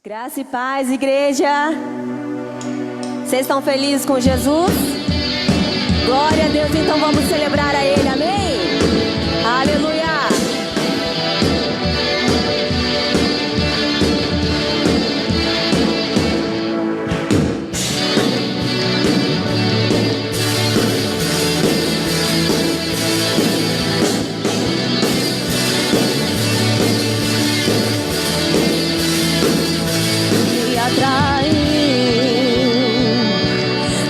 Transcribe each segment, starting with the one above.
Graça e paz, igreja. Vocês estão felizes com Jesus? Glória a Deus, então vamos celebrar a Ele, amém? Aleluia!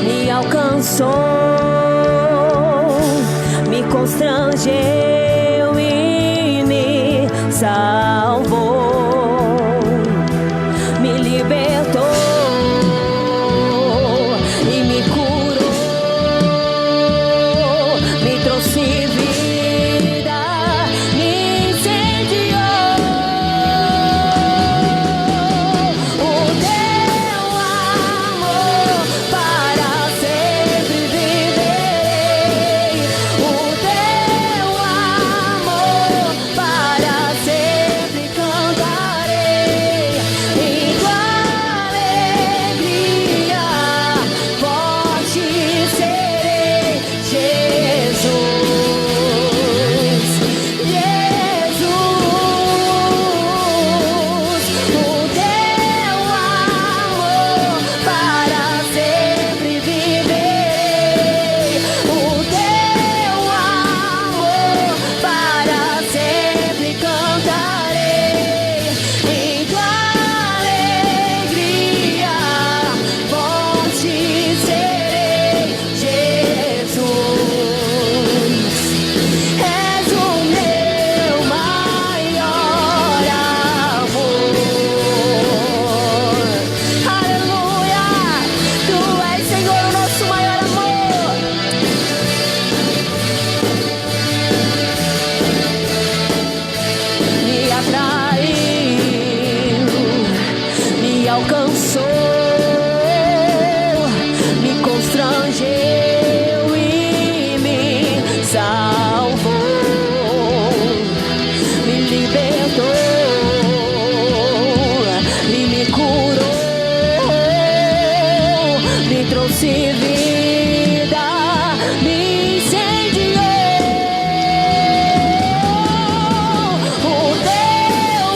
Me alcançou, me constrangeu e me salvou, me libertou e me curou, me trouxe vida, me incendiou. O teu amor para sempre viverei, o teu amor para sempre cantarei, em tua alegria forte serei, Jesus, Jesus, o teu amor para sempre viverei, o teu amor para sempre cantarei, em tua alegria forte serei, Jesus, és o meu maior amor. Aleluia, tu és, Senhor, o nosso maior amor. Me atraiu, me alcançou, me constrangeu e me salvou, me libertou e me curou, me trouxe vida, me incendiou. O teu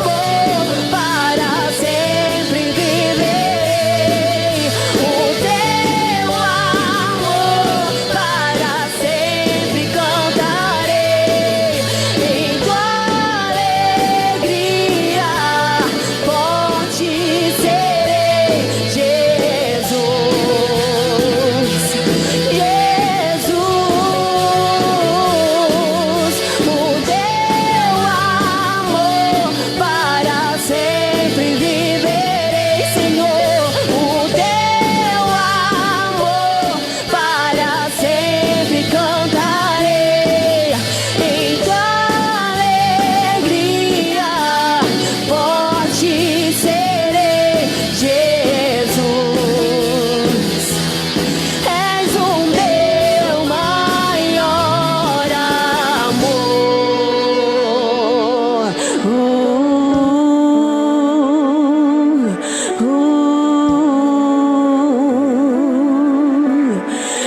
amor para sempre viverei, o teu amor para sempre cantarei, em tua alegria forte serei, Jesus, Jesus, o teu amor para sempre viverei, Senhor, o teu amor para sempre cantarei, em tua alegria forte serei, Jesus, és o meu maior amor.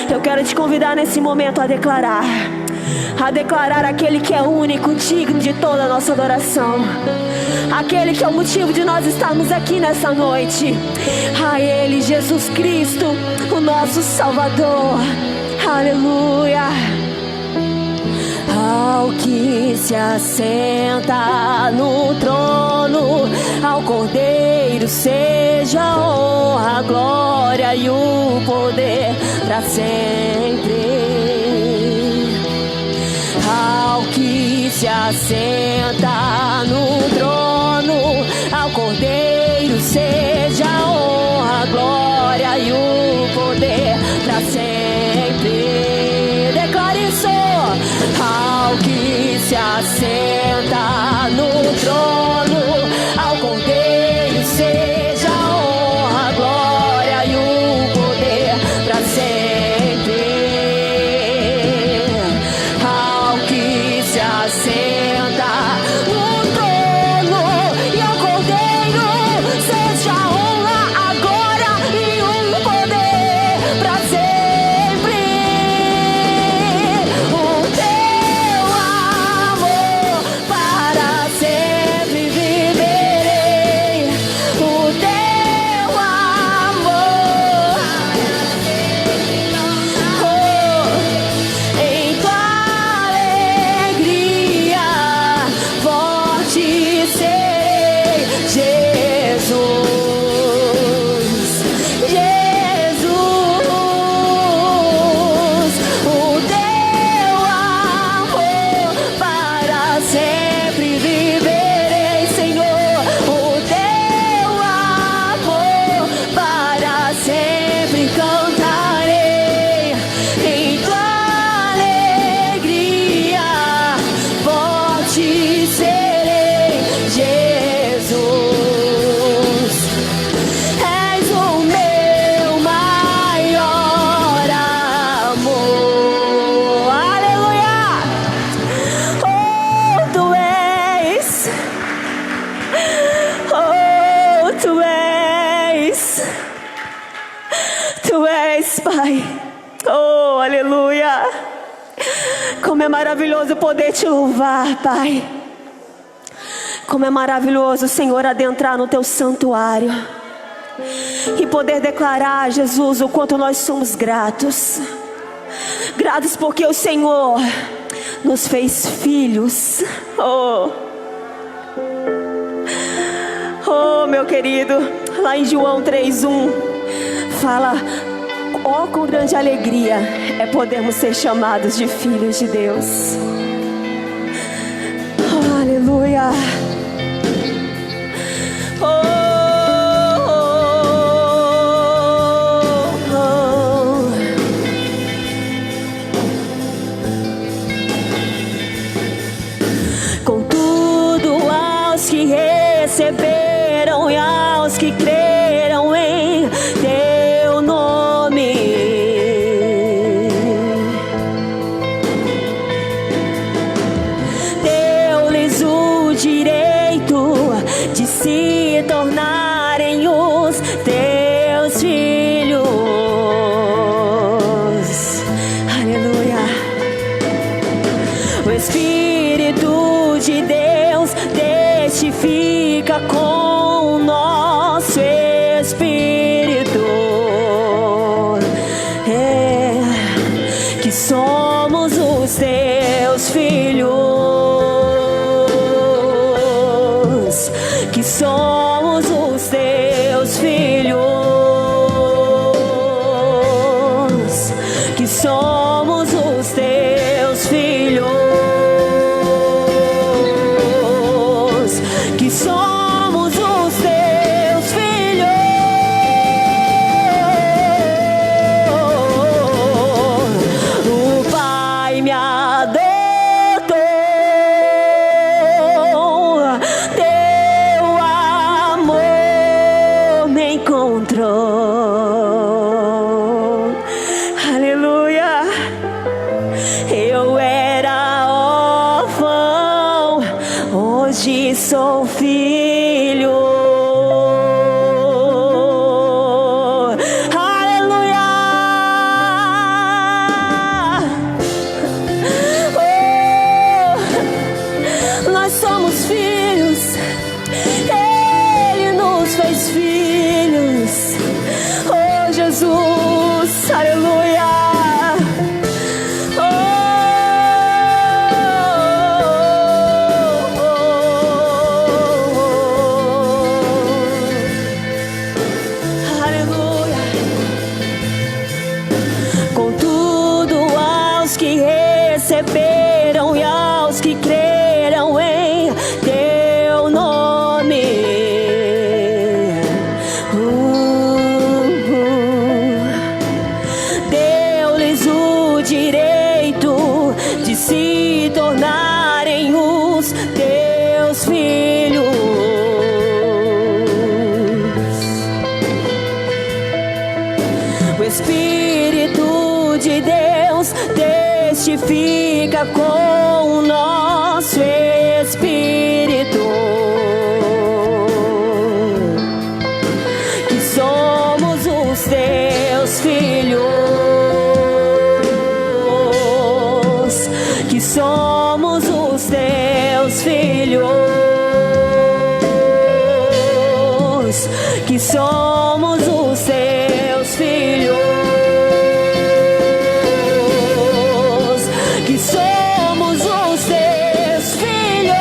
Eu quero te convidar nesse momento a declarar aquele que é único, digno de toda a nossa adoração, aquele que é o motivo de nós estarmos aqui nessa noite, a Ele, Jesus Cristo, o nosso Salvador. Aleluia. Ao que se assenta no trono, ao Cordeiro seja a honra, a glória e o poder para sempre. Ao que se assenta no trono, ao Cordeiro seja a honra, a glória e o poder para sempre. Declare isso. Ao que se assenta no trono, ao Cordeiro seja a honra, a glória e o poder para sempre. Ao que se assenta no trono e ao Cordeiro Pai. Oh, aleluia. Como é maravilhoso poder te louvar, Pai. Como é maravilhoso, Senhor, adentrar no teu santuário e poder declarar, Jesus, o quanto nós somos gratos. Gratos porque o Senhor nos fez filhos. Oh, meu querido, lá em João 3:1 fala: oh, com grande alegria é podermos ser chamados de filhos de Deus. Oh, aleluia. Contudo, aos que receberam e aos que creram em teu nome, deu-lhes o direito de se tornarem os teus filhos. Aleluia. O Espírito de Deus testifica com o nosso espírito que somos os teus filhos, que somos os teus filhos, que somos os teus filhos, que somos os teus filhos. O Pai me adotou, teu amor me encontrou. Aleluia. Eu era órfão, hoje sou filho. Aleluia. Oh, nós somos filhos, Ele nos fez filhos. Oh, Jesus, aleluia. Contudo, aos que receberam e aos que creram em teu nome, deu-lhes o direito de se tornarem os teus filhos. O Espírito de Deus testifica com o nosso espírito que somos os teus filhos, que somos os teus filhos, que somos os teus filhos, que somos os teus filhos.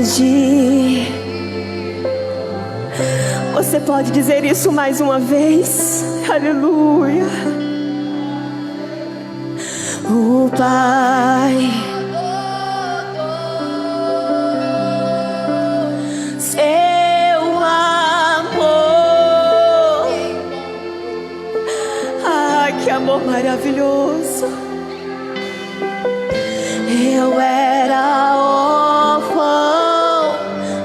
hoje. Você pode dizer isso mais uma vez? Aleluia. O Pai, seu amor, que amor maravilhoso. Eu era órfão,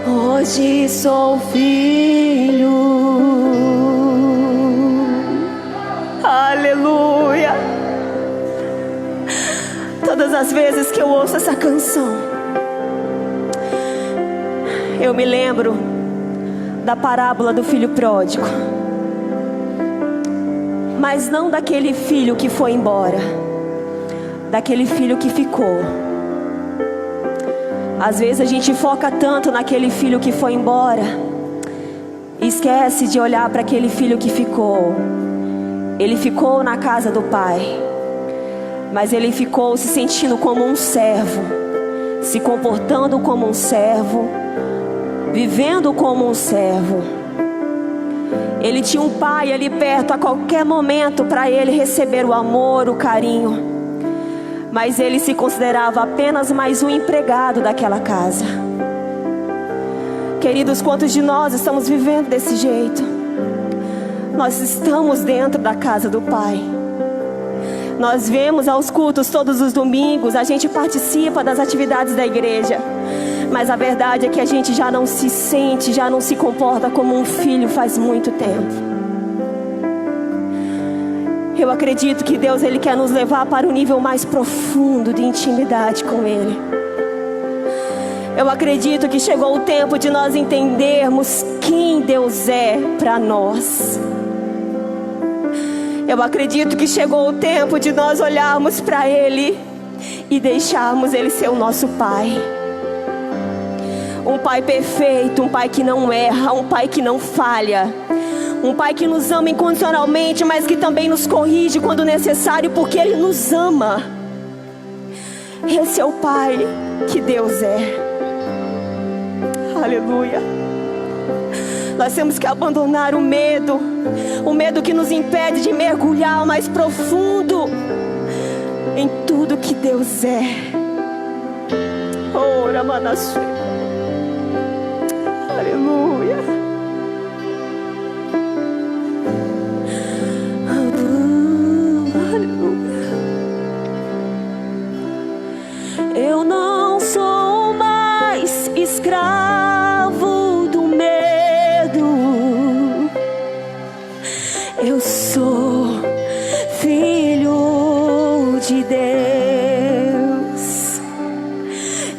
hoje sou filho. Aleluia. Todas as vezes que eu ouço essa canção, eu me lembro da parábola do filho pródigo. Mas não daquele filho que foi embora, daquele filho que ficou. Às vezes a gente foca tanto naquele filho que foi embora e esquece de olhar para aquele filho que ficou. Ele ficou na casa do pai, mas ele ficou se sentindo como um servo, se comportando como um servo, vivendo como um servo. Ele tinha um pai ali perto a qualquer momento para ele receber o amor, o carinho. Mas ele se considerava apenas mais um empregado daquela casa. Queridos, quantos de nós estamos vivendo desse jeito? Nós estamos dentro da casa do Pai. Nós vemos aos cultos todos os domingos, a gente participa das atividades da igreja. Mas a verdade é que a gente já não se sente, já não se comporta como um filho faz muito tempo. Eu acredito que Deus, Ele quer nos levar para um nível mais profundo de intimidade com Ele. Eu acredito que chegou o tempo de nós entendermos quem Deus é para nós. Eu acredito que chegou o tempo de nós olharmos para Ele e deixarmos Ele ser o nosso Pai. Um Pai perfeito, um Pai que não erra, um Pai que não falha. Um Pai que nos ama incondicionalmente, mas que também nos corrige quando necessário, porque Ele nos ama. Esse é o Pai que Deus é. Aleluia. Nós temos que abandonar o medo que nos impede de mergulhar mais profundo em tudo que Deus é. Ora, Manassé. Aleluia. Eu não sou mais escravo do medo. Eu sou filho de Deus.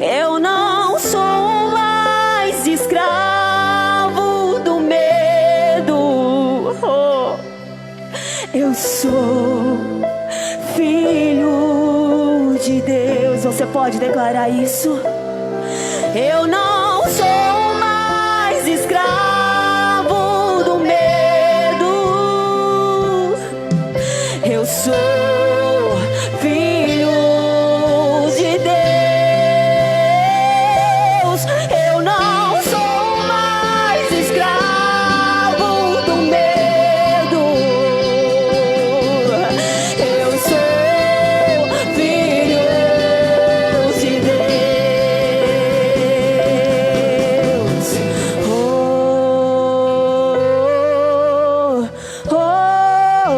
Eu não sou mais escravo do medo. Oh, eu sou filho de Deus. Você pode declarar isso? Eu não sou mais escravo do medo. Eu sou filho de Deus. Eu não sou mais escravo do medo. Eu sou filho de Deus. Oh, oh, oh.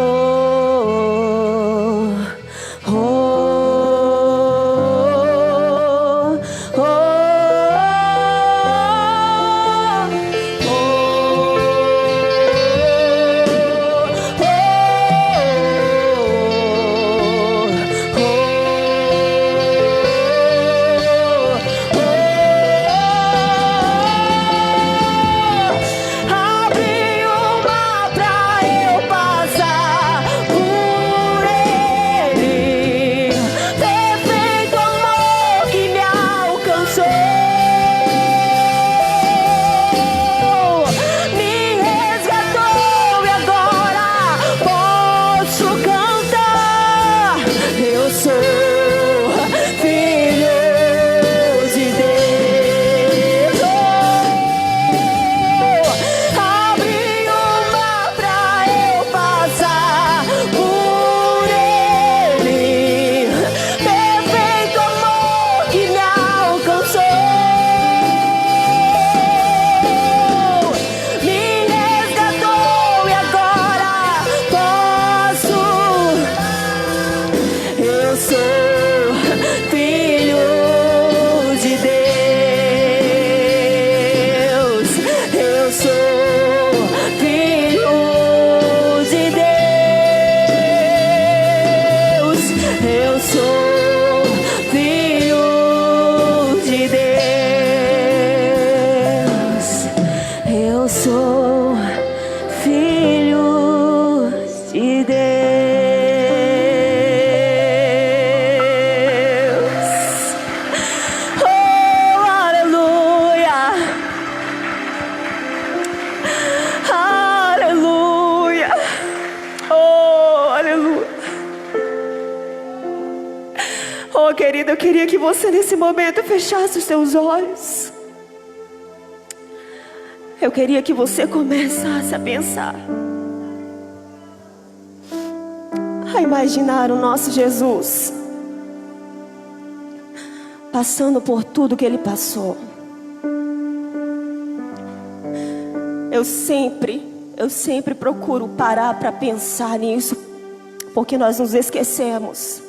eu queria que você nesse momento fechasse os seus olhos. Eu queria que você começasse a pensar, a imaginar o nosso Jesus passando por tudo que Ele passou. Eu sempre procuro parar para pensar nisso, porque nós nos esquecemos.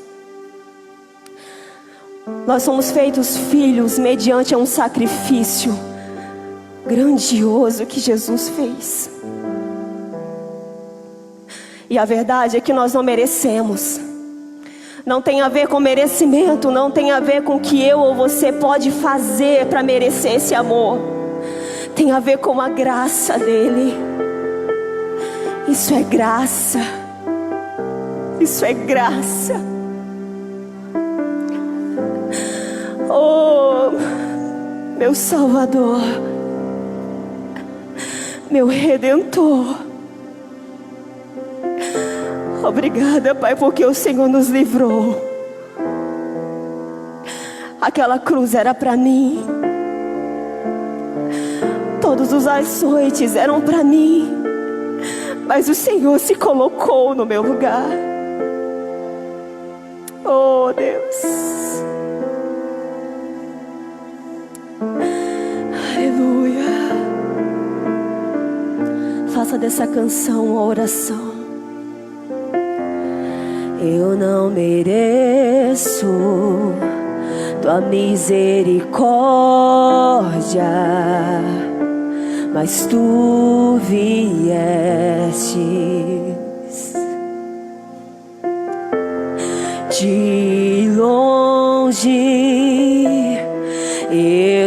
Nós somos feitos filhos mediante um sacrifício grandioso que Jesus fez. E a verdade é que nós não merecemos. Não tem a ver com merecimento, não tem a ver com o que eu ou você pode fazer para merecer esse amor. Tem a ver com a graça dele. Isso é graça. Isso é graça. Oh, meu Salvador, meu Redentor. Obrigada, Pai, porque o Senhor nos livrou. Aquela cruz era para mim. Todos os açoites eram para mim, mas o Senhor se colocou no meu lugar. Oh, Deus. Aleluia. Faça dessa canção uma oração. Eu não mereço tua misericórdia, mas tu viestes. De longe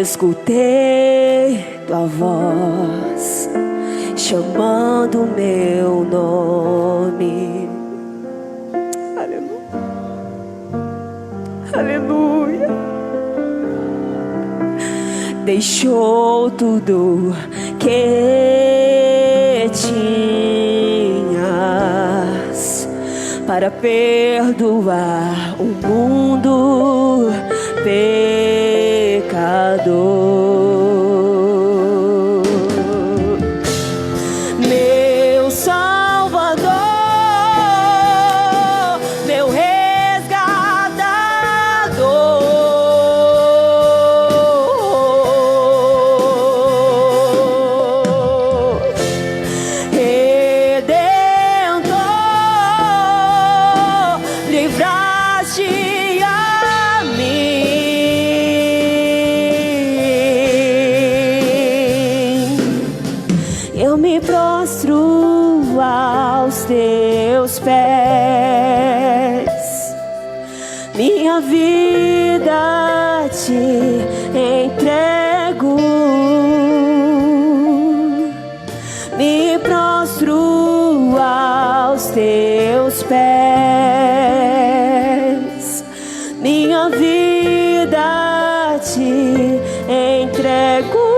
escutei tua voz chamando meu nome. Aleluia. Deixou tudo que tinhas para perdoar o mundo pecador. Meu Salvador, meu me prostro aos teus pés, minha vida te entrego, me prostro aos teus pés, minha vida te entrego.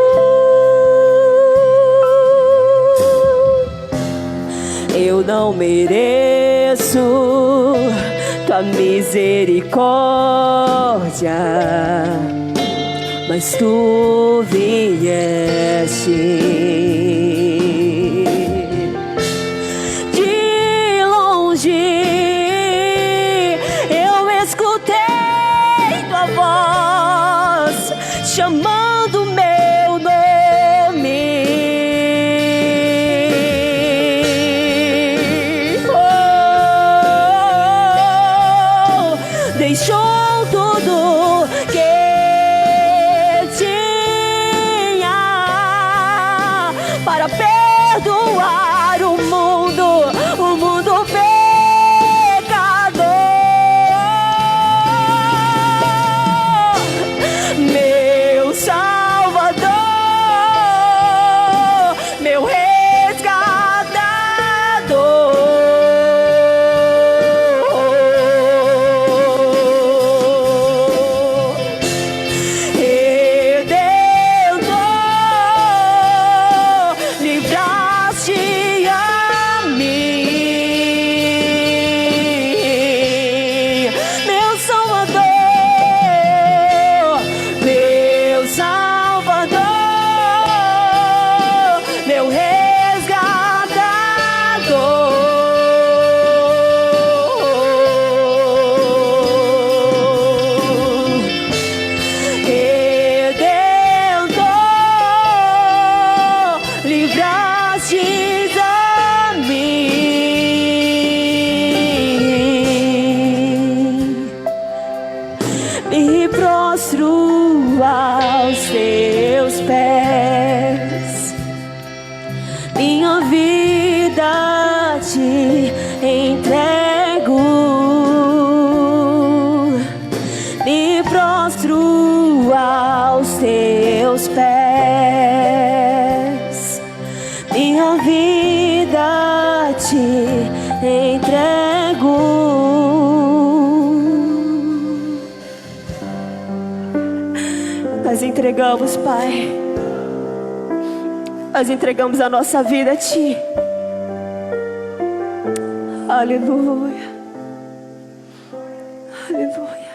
Eu não mereço tua misericórdia, mas tu vieste. De longe eu escutei tua voz chamando meu nome. Deixou tudo que tinha para perdoar o mundo pecador. Meu Salvador, aos teus pés. Minha vida te entrego, me prostro aos teus pés. Minha vida te entrego. Nós entregamos, Pai. Nós entregamos a nossa vida a Ti. Aleluia. Aleluia.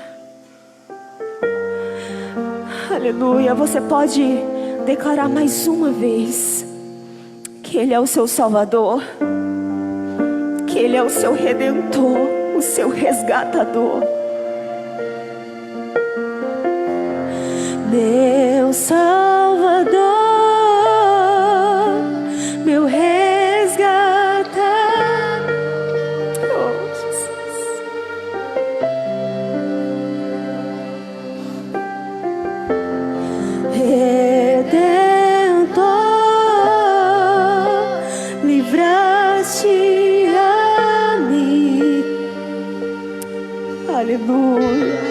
Aleluia. Você pode declarar mais uma vez que Ele é o seu Salvador, que Ele é o seu Redentor, o seu resgatador. Meu Salvador, meu resgatador. Oh, Jesus. Redentor, livraste a mim. Aleluia.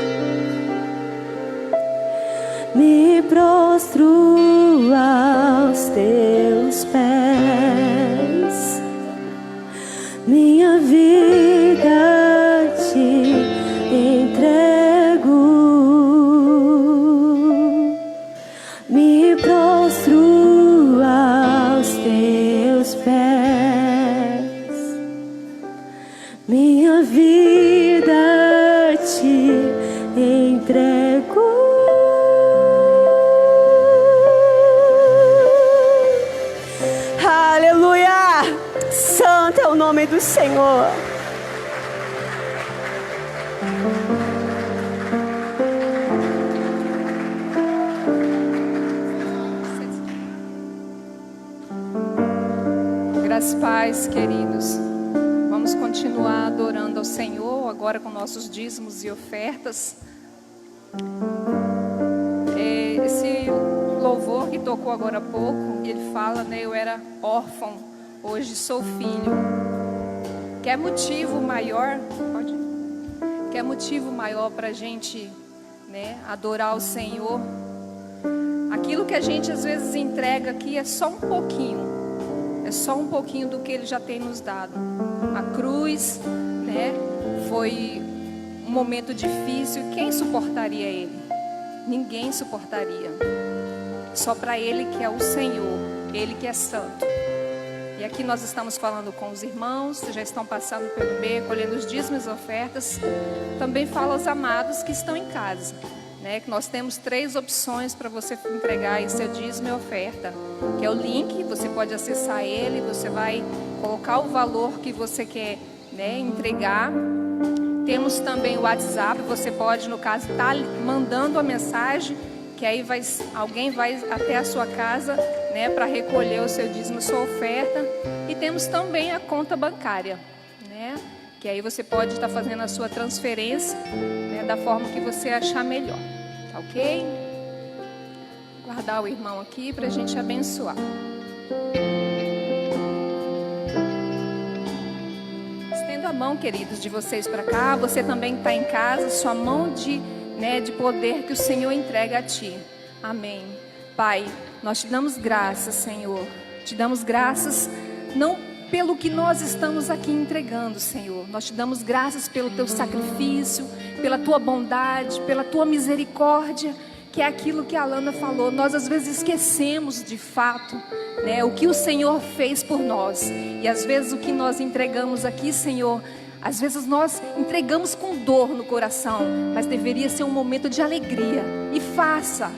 Me prostro aos teus pés. Minha vida te entrego. Me prostro aos teus pés. Minha vida te entrego. Santo é o nome do Senhor. Graças e paz, queridos. Vamos continuar adorando ao Senhor, agora com nossos dízimos e ofertas. Esse louvor que tocou agora há pouco, ele fala, né? Eu era órfão, hoje sou filho. Quer motivo maior? Pode? Quer motivo maior para a gente, né, adorar o Senhor? Aquilo que a gente às vezes entrega aqui é só um pouquinho. É só um pouquinho do que Ele já tem nos dado. A cruz, né, foi um momento difícil. Quem suportaria Ele? Ninguém suportaria. Só para Ele que é o Senhor, Ele que é santo. E aqui nós estamos falando com os irmãos que já estão passando pelo meio, colhendo os dízimos e ofertas. Também falo aos amados que estão em casa, né? Que nós temos 3 opções para você entregar aí seu dízimo e oferta, que é o link. Você pode acessar ele, você vai colocar o valor que você quer, né, entregar. Temos também o WhatsApp, você pode, no caso, estar mandando a mensagem, que aí alguém vai até a sua casa, né, para recolher o seu dízimo, sua oferta. E temos também a conta bancária, né, que aí você pode estar fazendo a sua transferência, né, da forma que você achar melhor, tá ok? Guardar o irmão aqui para a gente abençoar. Estendo a mão, queridos, de vocês para cá. Você também está em casa, sua mão de poder que o Senhor entrega a ti. Amém. Pai, nós te damos graças, Senhor. Te damos graças não pelo que nós estamos aqui entregando, Senhor. Nós te damos graças pelo teu sacrifício, pela tua bondade, pela tua misericórdia, que é aquilo que a Alana falou. Nós às vezes esquecemos de fato, né, o que o Senhor fez por nós. E às vezes o que nós entregamos aqui, Senhor, às vezes nós entregamos com dor no coração, mas deveria ser um momento de alegria. E faça,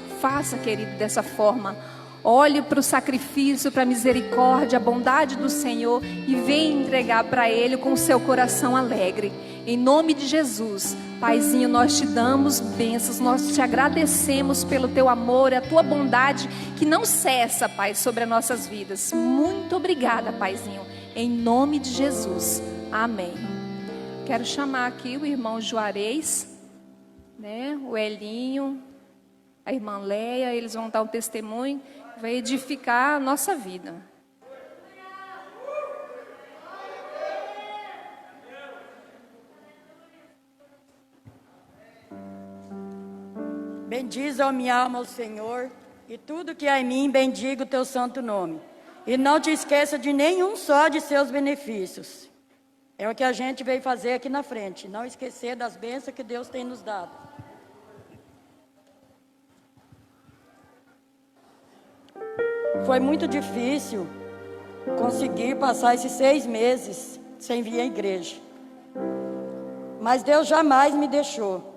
querido, dessa forma. Olhe para o sacrifício, para a misericórdia, a bondade do Senhor e venha entregar para Ele com o seu coração alegre. Em nome de Jesus, Paizinho, nós te damos bênçãos, nós te agradecemos pelo teu amor e a tua bondade que não cessa, Pai, sobre as nossas vidas. Muito obrigada, Paizinho, em nome de Jesus. Amém. Quero chamar aqui o irmão Juarez, né, o Elinho, a irmã Leia, eles vão dar um testemunho, vai edificar a nossa vida. Bendize a minha alma ao Senhor, e tudo que há em mim, bendiga o teu santo nome. E não te esqueça de nenhum só de seus benefícios. É o que a gente veio fazer aqui na frente, não esquecer das bênçãos que Deus tem nos dado. Foi muito difícil conseguir passar esses 6 meses sem vir à igreja. Mas Deus jamais me deixou.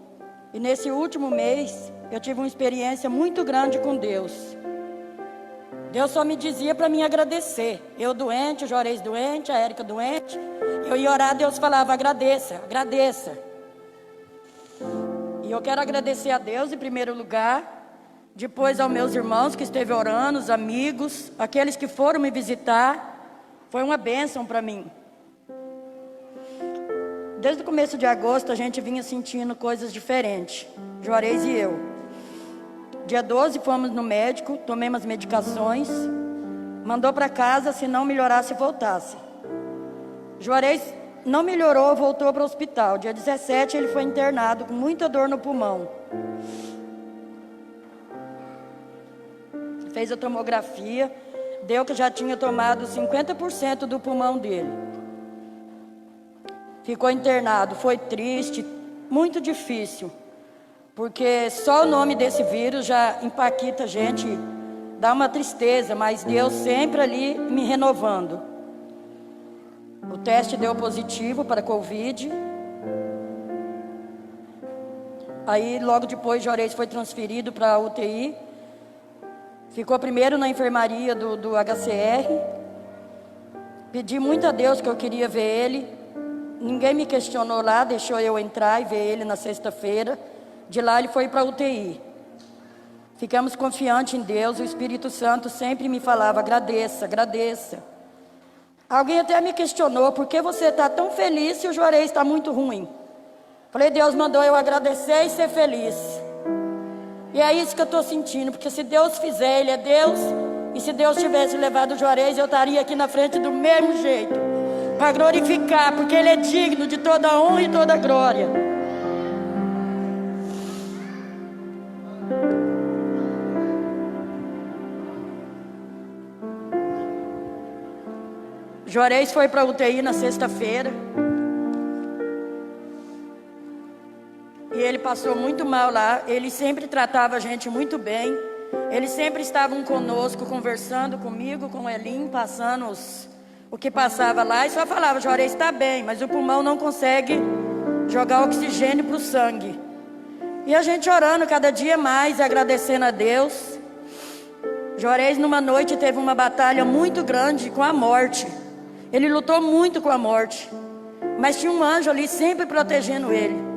E nesse último mês, eu tive uma experiência muito grande com Deus. Deus só me dizia para mim agradecer. Eu doente, o Juarez doente, a Érica doente. Eu ia orar, Deus falava, agradeça, agradeça. E eu quero agradecer a Deus em primeiro lugar. Depois aos meus irmãos que esteve orando, os amigos, aqueles que foram me visitar. Foi uma bênção para mim. Desde o começo de agosto a gente vinha sentindo coisas diferentes, Juarez e eu. Dia 12 fomos no médico, tomamos as medicações, mandou para casa, se não melhorasse voltasse. Juarez não melhorou, voltou para o hospital. Dia 17 ele foi internado com muita dor no pulmão. Fez a tomografia, deu que já tinha tomado 50% do pulmão dele. Ficou internado, foi triste, muito difícil, porque só o nome desse vírus já impacta a gente, dá uma tristeza, mas Deus sempre ali me renovando. O teste deu positivo para Covid. Aí logo depois Juarez foi transferido para a UTI. Ficou primeiro na enfermaria do HCR. Pedi muito a Deus que eu queria ver ele. Ninguém me questionou lá, deixou eu entrar e ver ele na sexta-feira. De lá ele foi para a UTI. Ficamos confiantes em Deus. O Espírito Santo sempre me falava, agradeça, agradeça. Alguém até me questionou, por que você está tão feliz se o Juarez está muito ruim? Falei, Deus mandou eu agradecer e ser feliz. E é isso que eu estou sentindo, porque se Deus fizer, Ele é Deus. E se Deus tivesse levado o Juarez, eu estaria aqui na frente do mesmo jeito, para glorificar, porque Ele é digno de toda honra e toda glória. Juarez foi para a UTI na sexta-feira. E ele passou muito mal lá. Ele sempre tratava a gente muito bem. Eles sempre estavam conosco, conversando comigo, com o Elim, passando o que passava lá. E só falava, Juarez está bem, mas o pulmão não consegue jogar oxigênio para o sangue. E a gente orando cada dia mais, agradecendo a Deus. Juarez numa noite teve uma batalha muito grande com a morte. Ele lutou muito com a morte. Mas tinha um anjo ali sempre protegendo ele.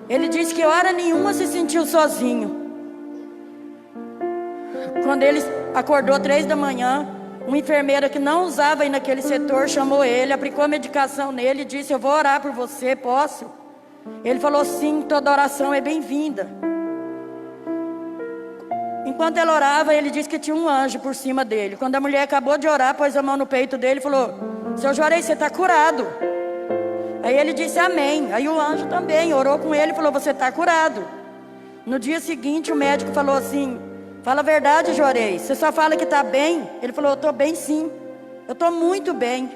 Ele disse que hora nenhuma se sentiu sozinho. Quando ele acordou 3 da manhã, uma enfermeira que não usava aí naquele setor chamou ele, aplicou a medicação nele e disse, eu vou orar por você, posso? Ele falou, sim, toda oração é bem-vinda. Enquanto ela orava, ele disse que tinha um anjo por cima dele. Quando a mulher acabou de orar, pôs a mão no peito dele e falou, seu Juarez, você está curado. Aí ele disse amém. Aí o anjo também orou com ele e falou, você está curado. No dia seguinte o médico falou assim, fala a verdade, Juarez, você só fala que está bem? Ele falou, eu estou bem sim, eu estou muito bem.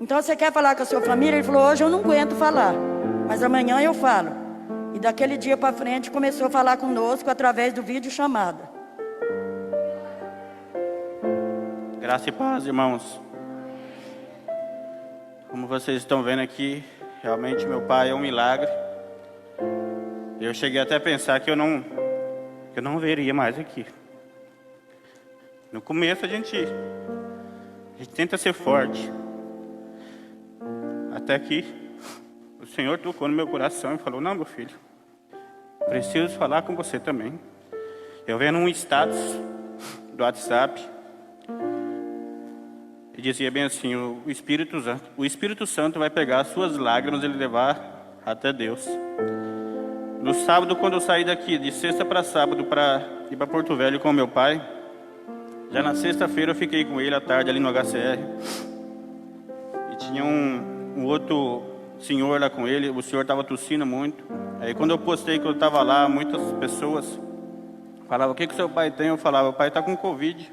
Então você quer falar com a sua família? Ele falou, hoje eu não aguento falar, mas amanhã eu falo. E daquele dia para frente começou a falar conosco através do vídeo chamada. Graça e paz, irmãos. Como vocês estão vendo aqui, realmente meu pai é um milagre. Eu cheguei até a pensar que eu não veria mais aqui. No começo a gente tenta ser forte. Até que o Senhor tocou no meu coração e falou, não, meu filho, preciso falar com você também. Eu vendo um status do WhatsApp e dizia bem assim, o Espírito Santo vai pegar as suas lágrimas e levar até Deus. No sábado, quando eu saí daqui, de sexta para sábado, para ir para Porto Velho com meu pai, já na sexta-feira eu fiquei com ele à tarde ali no HCR. E tinha um outro senhor lá com ele, o senhor estava tossindo muito. Aí quando eu postei que eu estava lá, muitas pessoas falavam: o que seu pai tem? Eu falava: o pai está com Covid.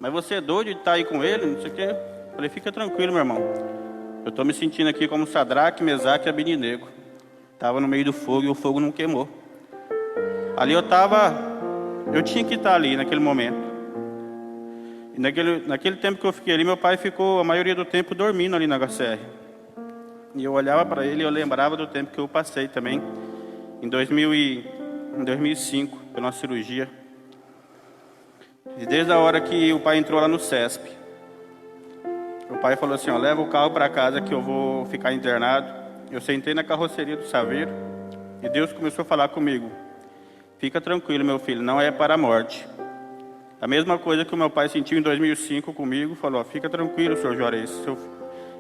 Mas você é doido de estar aí com ele? Não sei o quê. Eu falei: fica tranquilo, meu irmão. Eu estou me sentindo aqui como Sadraque, Mesaque e Abednego. Estava no meio do fogo e o fogo não queimou. Ali eu tinha que estar ali naquele momento. E naquele tempo que eu fiquei ali, meu pai ficou a maioria do tempo dormindo ali na HCR. E eu olhava para ele e eu lembrava do tempo que eu passei também, em 2005, pela cirurgia. E desde a hora que o pai entrou lá no CESP, o pai falou assim: ó, leva o carro para casa que eu vou ficar internado. Eu sentei na carroceria do Saveiro e Deus começou a falar comigo: fica tranquilo, meu filho, não é para a morte. A mesma coisa que o meu pai sentiu em 2005 comigo, falou: fica tranquilo, senhor Juarez,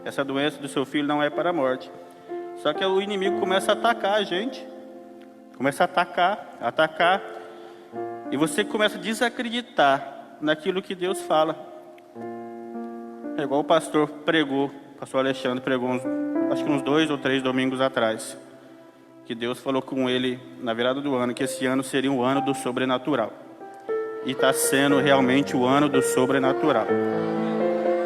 essa doença do seu filho não é para a morte. Só que o inimigo começa a atacar a gente, começa a atacar, e você começa a desacreditar naquilo que Deus fala. É igual o pastor pregou, o pastor Alexandre pregou acho que uns 2 ou 3 domingos atrás, que Deus falou com ele na virada do ano, que esse ano seria um ano do sobrenatural. E está sendo realmente o ano do sobrenatural.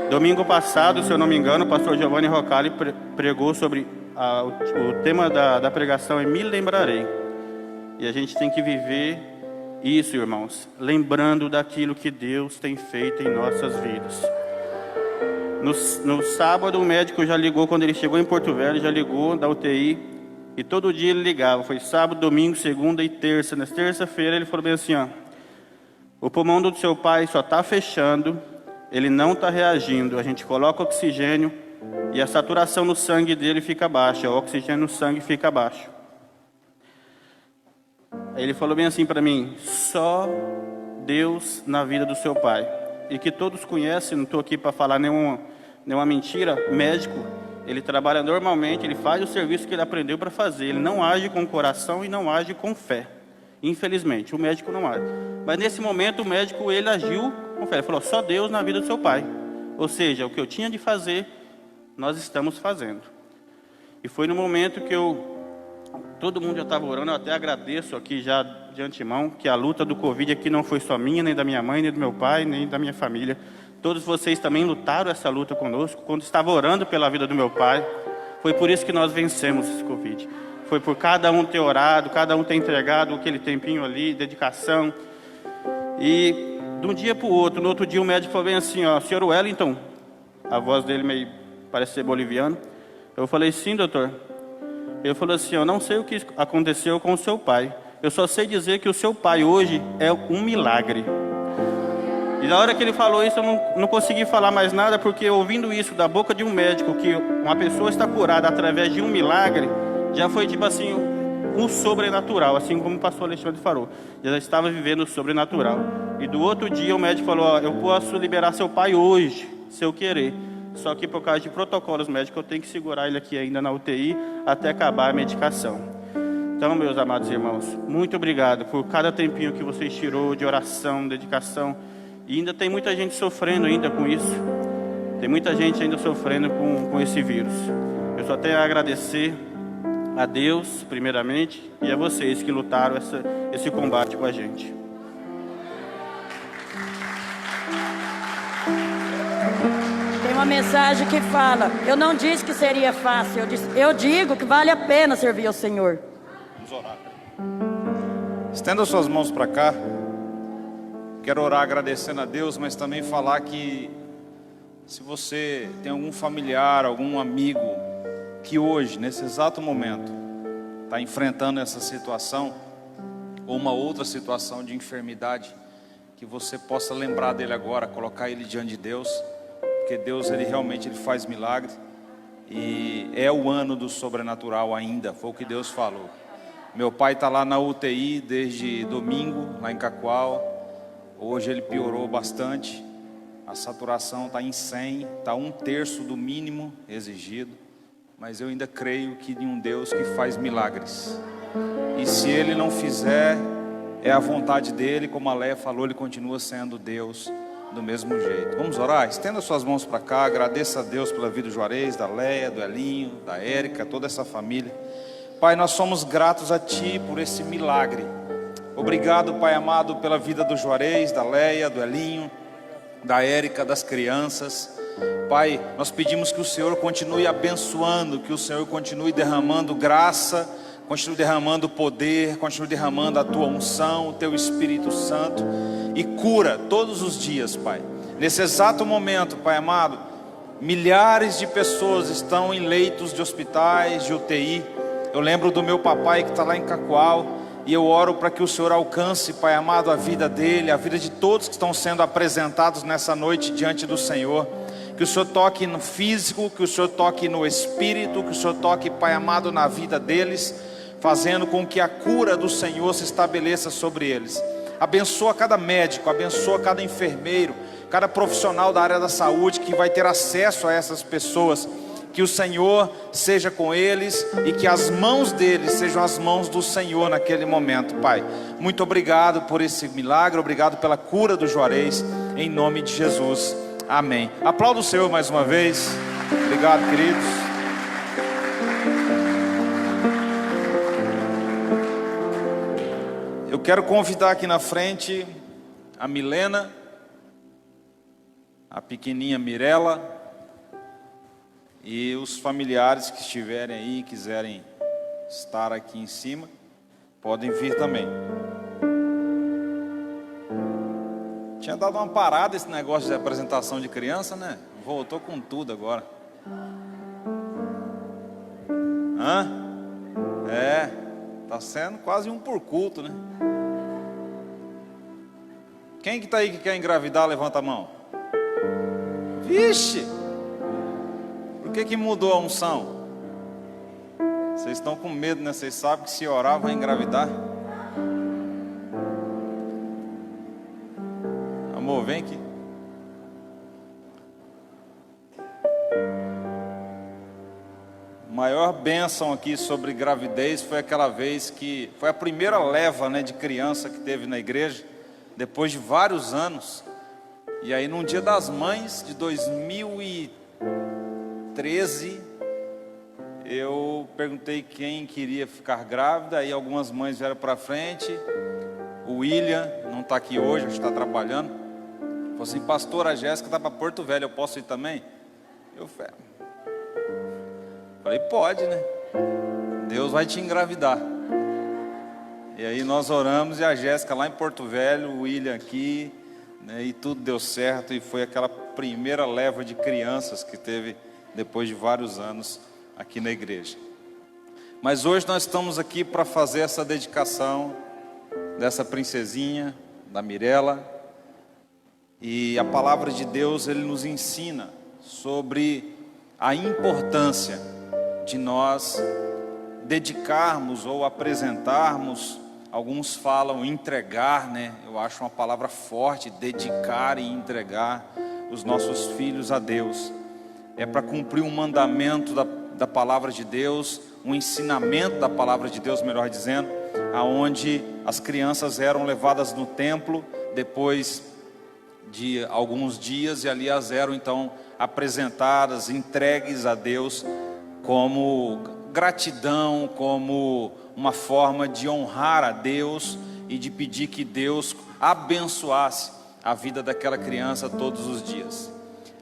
Domingo passado, se eu não me engano, o pastor Giovanni Rocali pregou sobre o tema da pregação é Me Lembrarei. E a gente tem que viver isso, irmãos, lembrando daquilo que Deus tem feito em nossas vidas. No sábado, o médico já ligou, quando ele chegou em Porto Velho, já ligou da UTI. E todo dia ele ligava, foi sábado, domingo, segunda e terça. Na terça-feira ele falou bem assim: ó, o pulmão do seu pai só está fechando, ele não está reagindo. A gente coloca oxigênio e a saturação no sangue dele fica baixa, o oxigênio no sangue fica baixo. Aí ele falou bem assim para mim: só Deus na vida do seu pai. E que todos conhecem, não estou aqui para falar nenhuma mentira, médico, ele trabalha normalmente, ele faz o serviço que ele aprendeu para fazer, ele não age com o coração e não age com fé. Infelizmente, o médico não age. Mas nesse momento o médico, ele agiu com fé, ele falou: só Deus na vida do seu pai. Ou seja, o que eu tinha de fazer, nós estamos fazendo. E foi no momento que todo mundo já estava orando, eu até agradeço aqui já de antemão, que a luta do Covid aqui não foi só minha, nem da minha mãe, nem do meu pai, nem da minha família. Todos vocês também lutaram essa luta conosco, quando estava orando pela vida do meu pai. Foi por isso que nós vencemos esse Covid. Foi por cada um ter orado, cada um ter entregado aquele tempinho ali, dedicação. E de um dia para o outro, no outro dia o médico falou bem assim: ó, senhor Wellington, a voz dele meio parece ser boliviano. Eu falei: sim, doutor. Ele falou assim: eu não sei o que aconteceu com o seu pai, eu só sei dizer que o seu pai hoje é um milagre. E na hora que ele falou isso, eu não consegui falar mais nada, porque ouvindo isso da boca de um médico, que uma pessoa está curada através de um milagre, já foi tipo assim, um sobrenatural, assim como o pastor Alexandre falou. Já estava vivendo o sobrenatural. E do outro dia o médico falou: ó, eu posso liberar seu pai hoje, se eu querer. Só que por causa de protocolos médicos, eu tenho que segurar ele aqui ainda na UTI até acabar a medicação. Então, meus amados irmãos, muito obrigado por cada tempinho que vocês tirou de oração, dedicação. E ainda tem muita gente sofrendo ainda com isso. Tem muita gente ainda sofrendo com esse vírus. Eu só tenho a agradecer a Deus, primeiramente, e a vocês que lutaram esse combate com a gente. Tem uma mensagem que fala: eu não disse que seria fácil, eu digo que vale a pena servir ao Senhor. Vamos orar. Estenda suas mãos para cá. Quero orar agradecendo a Deus, mas também falar que se você tem algum familiar, algum amigo que hoje, nesse exato momento, está enfrentando essa situação ou uma outra situação de enfermidade, que você possa lembrar dele agora, colocar ele diante de Deus, porque Deus, ele realmente faz milagre, e é o ano do sobrenatural ainda, foi o que Deus falou. Meu pai está lá na UTI desde domingo, lá em Cacoal. Hoje ele piorou bastante, a saturação está em 100, está 1/3 do mínimo exigido. mas eu ainda creio que em um Deus que faz milagres. E se Ele não fizer, é a vontade dEle, como a Leia falou, Ele continua sendo Deus do mesmo jeito. Vamos orar? Estenda suas mãos para cá, agradeça a Deus pela vida do Juarez, da Leia, do Elinho, da Érica, toda essa família. Pai, nós somos gratos a Ti por esse milagre. Obrigado, Pai amado, pela vida do Juarez, da Leia, do Elinho, da Érica, das crianças. Pai, nós pedimos que o Senhor continue abençoando, que o Senhor continue derramando graça, continue derramando poder, continue derramando a Tua unção, o Teu Espírito Santo, e cura todos os dias, Pai. Nesse exato momento, Pai amado, milhares de pessoas estão em leitos de hospitais, de UTI. Eu lembro do meu papai que está lá em Cacoal, e eu oro para que o Senhor alcance, Pai amado, a vida dele, a vida de todos que estão sendo apresentados nessa noite diante do Senhor. Que o Senhor toque no físico, que o Senhor toque no espírito, que o Senhor toque, Pai amado, na vida deles, fazendo com que a cura do Senhor se estabeleça sobre eles. Abençoa cada médico, abençoa cada enfermeiro, cada profissional da área da saúde que vai ter acesso a essas pessoas. Que o Senhor seja com eles e que as mãos deles sejam as mãos do Senhor naquele momento, Pai. Muito obrigado por esse milagre, obrigado pela cura do Juarez, em nome de Jesus, amém. Aplauda o Senhor mais uma vez. Obrigado, queridos. Eu quero convidar aqui na frente a Milena, a pequenininha Mirela, e os familiares que estiverem aí, quiserem estar aqui em cima, podem vir também. Tinha dado uma parada esse negócio de apresentação de criança, né? Voltou com tudo agora. Tá sendo quase um por culto, né? Quem que tá aí que quer engravidar, levanta a mão. Vixe! Por que mudou a unção? Vocês estão com medo, né? Vocês sabem que se orar vai engravidar. Amor, vem aqui. A maior bênção aqui sobre gravidez foi aquela vez que foi a primeira leva, né, de criança que teve na igreja, depois de vários anos. E aí num dia das mães de 2013, eu perguntei quem queria ficar grávida. Aí algumas mães vieram para frente. O William não está aqui hoje, está trabalhando. Falou assim: pastor, a Jéssica está para Porto Velho, eu posso ir também? Eu falei: pode, né? Deus vai te engravidar. E aí nós oramos, e a Jéssica lá em Porto Velho, o William aqui, né, e tudo deu certo. E foi aquela primeira leva de crianças que teve depois de vários anos aqui na igreja. Mas hoje nós estamos aqui para fazer essa dedicação dessa princesinha, da Mirela. E a palavra de Deus, Ele nos ensina sobre a importância de nós dedicarmos ou apresentarmos. Alguns falam entregar, né? Eu acho uma palavra forte, dedicar e entregar os nossos filhos a Deus. É para cumprir um mandamento da palavra de Deus, um ensinamento da palavra de Deus, melhor dizendo, aonde as crianças eram levadas no templo depois de alguns dias, e ali elas eram então apresentadas, entregues a Deus como gratidão, como uma forma de honrar a Deus e de pedir que Deus abençoasse a vida daquela criança todos os dias.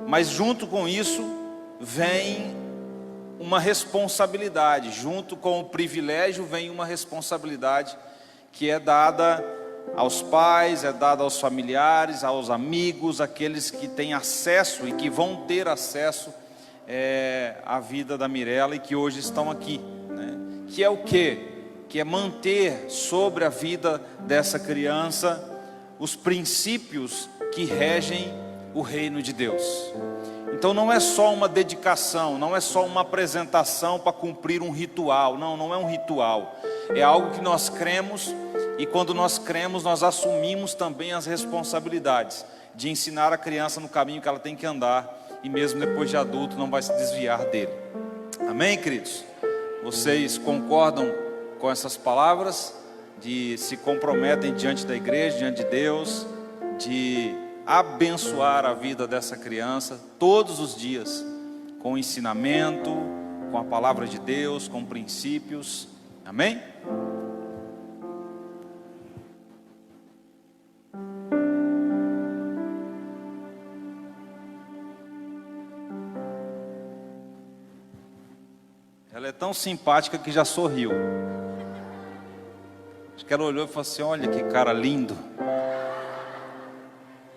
Mas junto com isso vem uma responsabilidade, junto com o privilégio vem uma responsabilidade que é dada aos pais, é dada aos familiares, aos amigos, aqueles que têm acesso e que vão ter acesso à vida da Mirela e que hoje estão aqui, né? Que é o quê? Que é manter sobre a vida dessa criança os princípios que regem o reino de Deus. Então não é só uma dedicação, não é só uma apresentação para cumprir um ritual. Não é um ritual. É algo que nós cremos, e quando nós cremos, nós assumimos também as responsabilidades de ensinar a criança no caminho que ela tem que andar, e mesmo depois de adulto não vai se desviar dele. Amém, queridos? Vocês concordam com essas palavras? Se comprometem diante da igreja, diante de Deus, de abençoar a vida dessa criança todos os dias, com ensinamento, com a palavra de Deus, com princípios. Amém? Ela é tão simpática que já sorriu. Acho que ela olhou e falou assim: olha que cara lindo.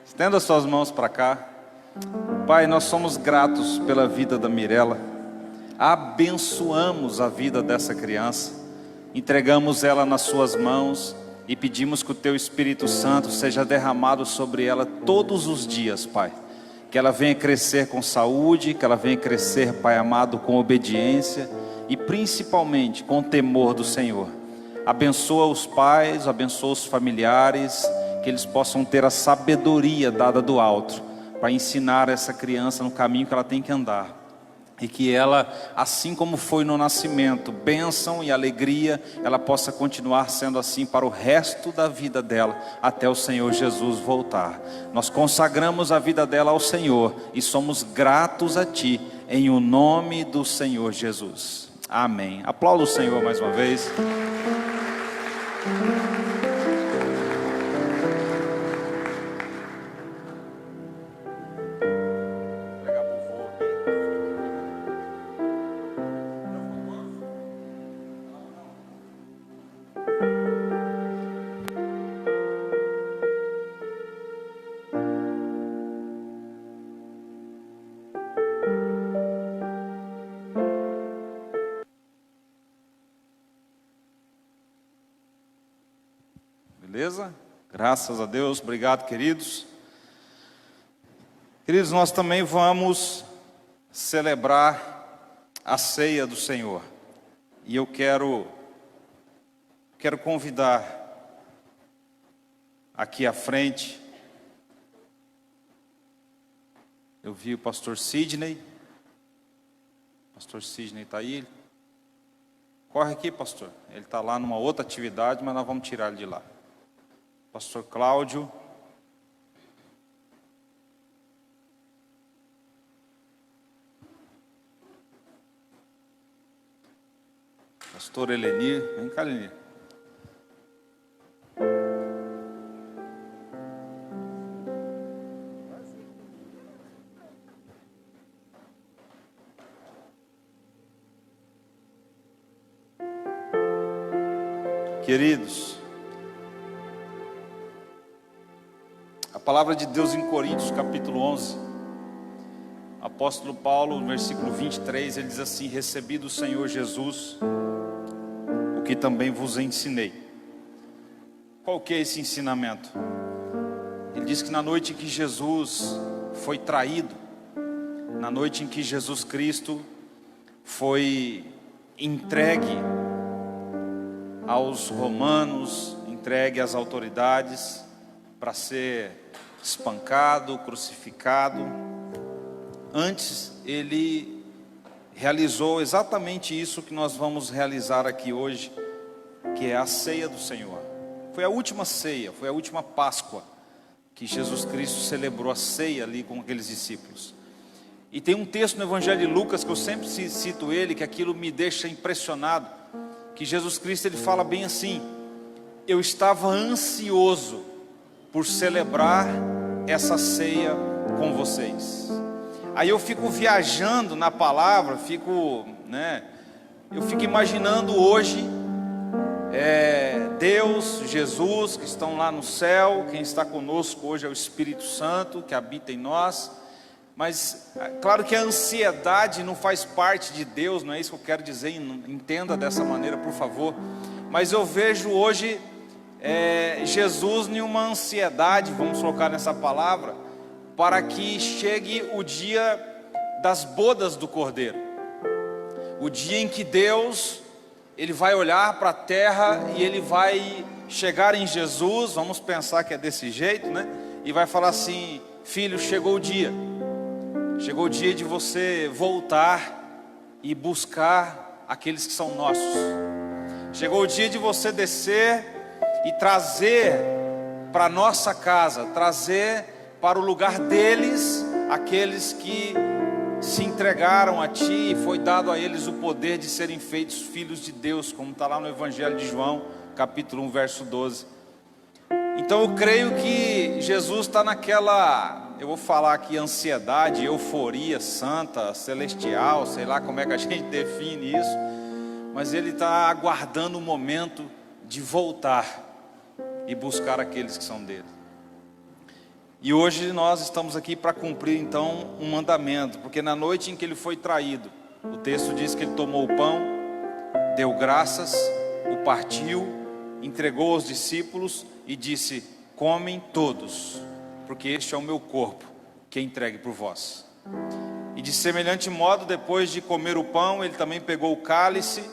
Estenda suas mãos para cá. Pai, nós somos gratos pela vida da Mirela. Abençoamos a vida dessa criança. Entregamos ela nas suas mãos e pedimos que o Teu Espírito Santo seja derramado sobre ela todos os dias, Pai. Que ela venha crescer com saúde, que ela venha crescer, Pai amado, com obediência e principalmente com temor do Senhor. Abençoa os pais, abençoa os familiares, que eles possam ter a sabedoria dada do alto para ensinar essa criança no caminho que ela tem que andar. E que ela, assim como foi no nascimento, bênção e alegria, ela possa continuar sendo assim para o resto da vida dela, até o Senhor Jesus voltar. Nós consagramos a vida dela ao Senhor e somos gratos a Ti, em o nome do Senhor Jesus. Amém. Aplauda o Senhor mais uma vez. Beleza? Graças a Deus, obrigado, queridos. Queridos, nós também vamos celebrar a ceia do Senhor. E eu quero convidar aqui à frente. Eu vi o pastor Sidney. O pastor Sidney está aí. Corre aqui, pastor. Ele está lá numa outra atividade, mas nós vamos tirar ele de lá. Pastor Cláudio. Pastor Elenir. Vem cá, Elenir. Queridos, a palavra de Deus em Coríntios capítulo 11, apóstolo Paulo, no versículo 23, ele diz assim: recebi do Senhor Jesus o que também vos ensinei. Qual que é esse ensinamento? Ele diz que na noite em que Jesus foi traído, na noite em que Jesus Cristo foi entregue aos romanos, entregue às autoridades para ser espancado, crucificado, antes ele realizou exatamente isso que nós vamos realizar aqui hoje, que é a ceia do Senhor. Foi a última ceia, foi a última Páscoa que Jesus Cristo celebrou a ceia ali com aqueles discípulos. E tem um texto no Evangelho de Lucas que eu sempre cito ele, que aquilo me deixa impressionado, que Jesus Cristo ele fala bem assim: eu estava ansioso por celebrar essa ceia com vocês. Aí eu fico viajando na palavra, eu fico imaginando hoje Deus, Jesus, que estão lá no céu. Quem está conosco hoje é o Espírito Santo, que habita em nós. Mas, claro que a ansiedade não faz parte de Deus, não é isso que eu quero dizer, entenda dessa maneira, por favor. Mas eu vejo hoje Jesus em uma ansiedade, vamos colocar nessa palavra, para que chegue o dia das bodas do Cordeiro. O dia em que Deus, Ele vai olhar para a terra e Ele vai chegar em Jesus, vamos pensar que é desse jeito, né? E vai falar assim: filho, chegou o dia de você voltar e buscar aqueles que são nossos. Chegou o dia de você descer e trazer para a nossa casa, trazer para o lugar deles aqueles que se entregaram a Ti, e foi dado a eles o poder de serem feitos filhos de Deus, como está lá no Evangelho de João, capítulo 1, verso 12. Então eu creio que Jesus está naquela, eu vou falar aqui, ansiedade, euforia santa, celestial, sei lá como é que a gente define isso, mas Ele está aguardando o momento de voltar e buscar aqueles que são dele. E hoje nós estamos aqui para cumprir então um mandamento, porque na noite em que ele foi traído, o texto diz que ele tomou o pão, deu graças, o partiu, entregou aos discípulos e disse: comem todos, porque este é o meu corpo, que é entregue por vós. E de semelhante modo, depois de comer o pão, ele também pegou o cálice,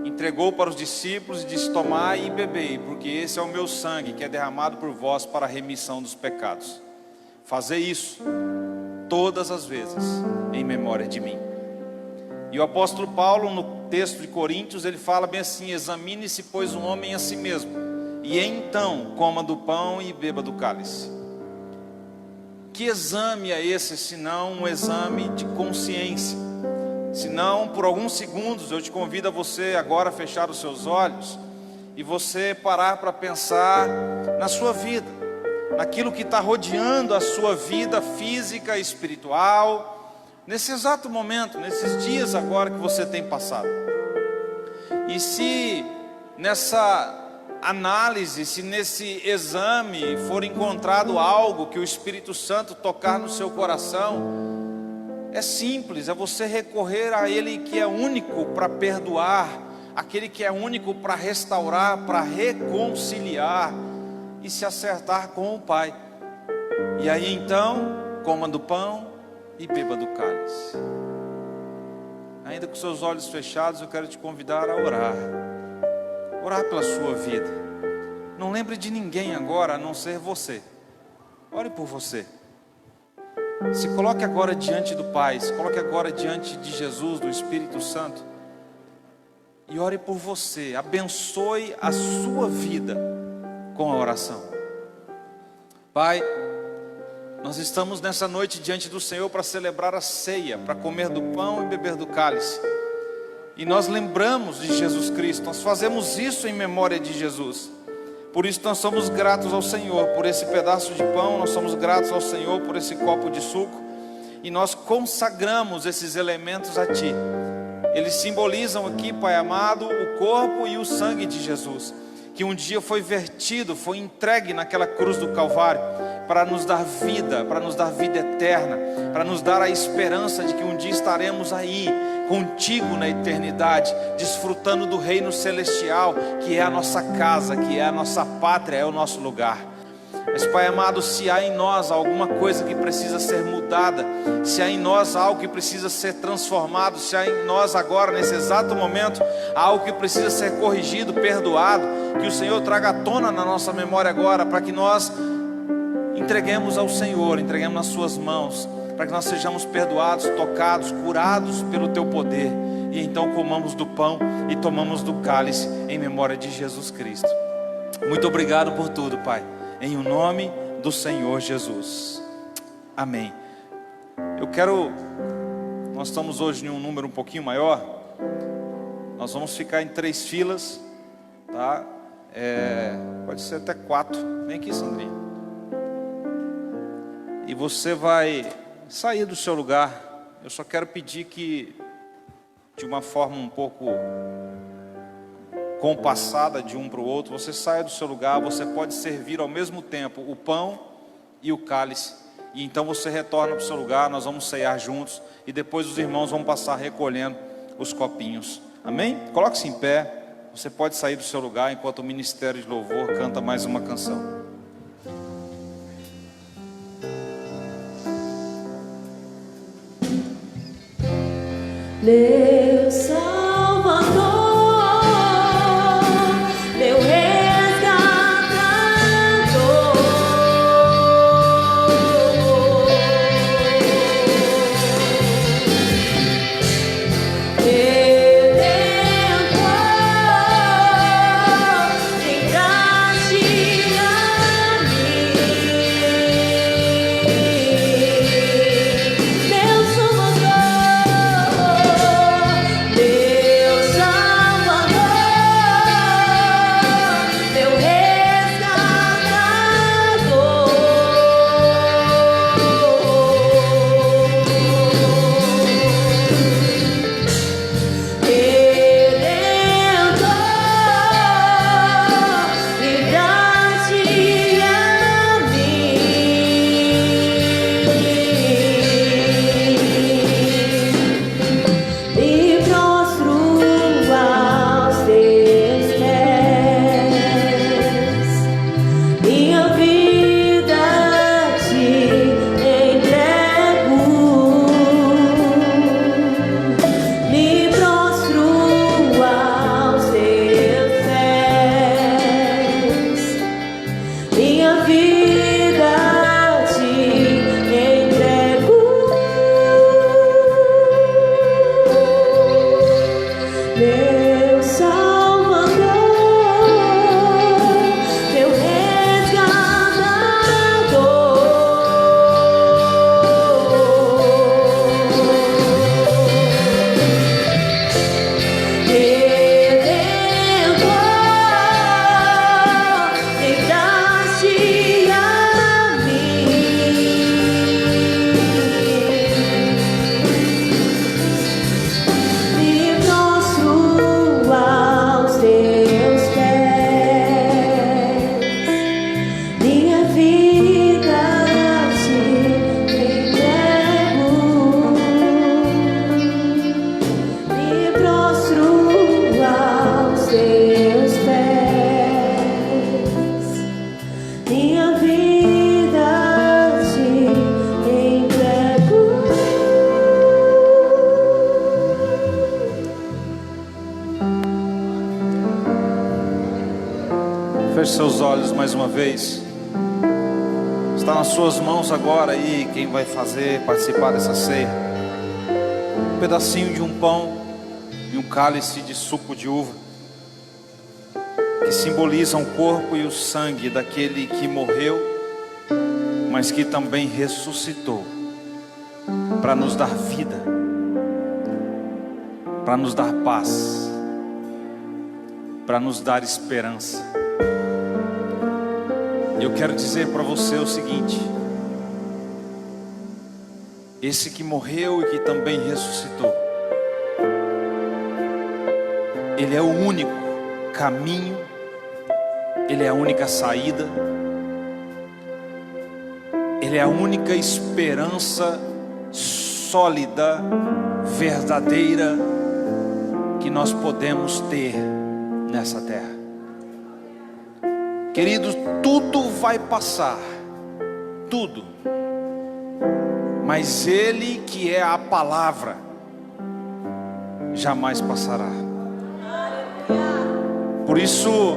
entregou para os discípulos e disse: tomai e bebei, porque esse é o meu sangue, que é derramado por vós para a remissão dos pecados. Fazer isso todas as vezes em memória de mim. E o apóstolo Paulo, no texto de Coríntios, ele fala bem assim: examine-se, pois, um homem a si mesmo, e então coma do pão e beba do cálice. Que exame é esse, senão um exame de consciência? Senão, por alguns segundos, eu te convido a você agora a fechar os seus olhos e você parar para pensar na sua vida, naquilo que está rodeando a sua vida física e espiritual, nesse exato momento, nesses dias agora que você tem passado. E se nessa análise, se nesse exame for encontrado algo que o Espírito Santo tocar no seu coração, é simples, é você recorrer a Ele que é único para perdoar, aquele que é único para restaurar, para reconciliar e se acertar com o Pai. E aí então, coma do pão e beba do cálice. Ainda com seus olhos fechados, eu quero te convidar a orar. Orar pela sua vida. Não lembre de ninguém agora, a não ser você. Ore por você. Se coloque agora diante do Pai, se coloque agora diante de Jesus, do Espírito Santo, e ore por você. Abençoe a sua vida com a oração. Pai, nós estamos nessa noite diante do Senhor para celebrar a ceia, para comer do pão e beber do cálice. E nós lembramos de Jesus Cristo, nós fazemos isso em memória de Jesus. Por isso nós somos gratos ao Senhor por esse pedaço de pão, nós somos gratos ao Senhor por esse copo de suco, e nós consagramos esses elementos a Ti. Eles simbolizam aqui, Pai amado, o corpo e o sangue de Jesus, que um dia foi vertido, foi entregue naquela cruz do Calvário, para nos dar vida eterna, para nos dar a esperança de que um dia estaremos aí, contigo na eternidade, desfrutando do reino celestial, que é a nossa casa, que é a nossa pátria, é o nosso lugar. Mas, Pai amado, se há em nós alguma coisa que precisa ser mudada, se há em nós algo que precisa ser transformado, se há em nós agora, nesse exato momento, algo que precisa ser corrigido, perdoado, que o Senhor traga à tona na nossa memória agora, para que nós entreguemos ao Senhor, entreguemos nas suas mãos, para que nós sejamos perdoados, tocados, curados pelo Teu poder, e então comamos do pão e tomamos do cálice em memória de Jesus Cristo. Muito obrigado por tudo, Pai, em o nome do Senhor Jesus, amém. Nós estamos hoje em um número um pouquinho maior, nós vamos ficar em 3 filas, tá? Pode ser até 4, vem aqui, Sandrinha. E você vai sair do seu lugar. Eu só quero pedir que, de uma forma um pouco compassada de um para o outro, você saia do seu lugar. Você pode servir ao mesmo tempo o pão e o cálice, e então você retorna para o seu lugar. Nós vamos ceiar juntos, e depois os irmãos vão passar recolhendo os copinhos, amém? Coloque-se em pé. Você pode sair do seu lugar enquanto o Ministério de Louvor canta mais uma canção. Meu Salvador, meu resgatador, Feche seus olhos mais uma vez. Está nas suas mãos agora aí quem vai participar dessa ceia. Um pedacinho de um pão e um cálice de suco de uva, que simbolizam o corpo e o sangue daquele que morreu, mas que também ressuscitou para nos dar vida, para nos dar paz, para nos dar esperança. Eu quero dizer para você o seguinte: esse que morreu e que também ressuscitou, Ele é o único caminho, Ele é a única saída, Ele é a única esperança sólida, verdadeira, que nós podemos ter nessa terra. Queridos, tudo vai passar, tudo, mas Ele que é a palavra jamais passará. Por isso,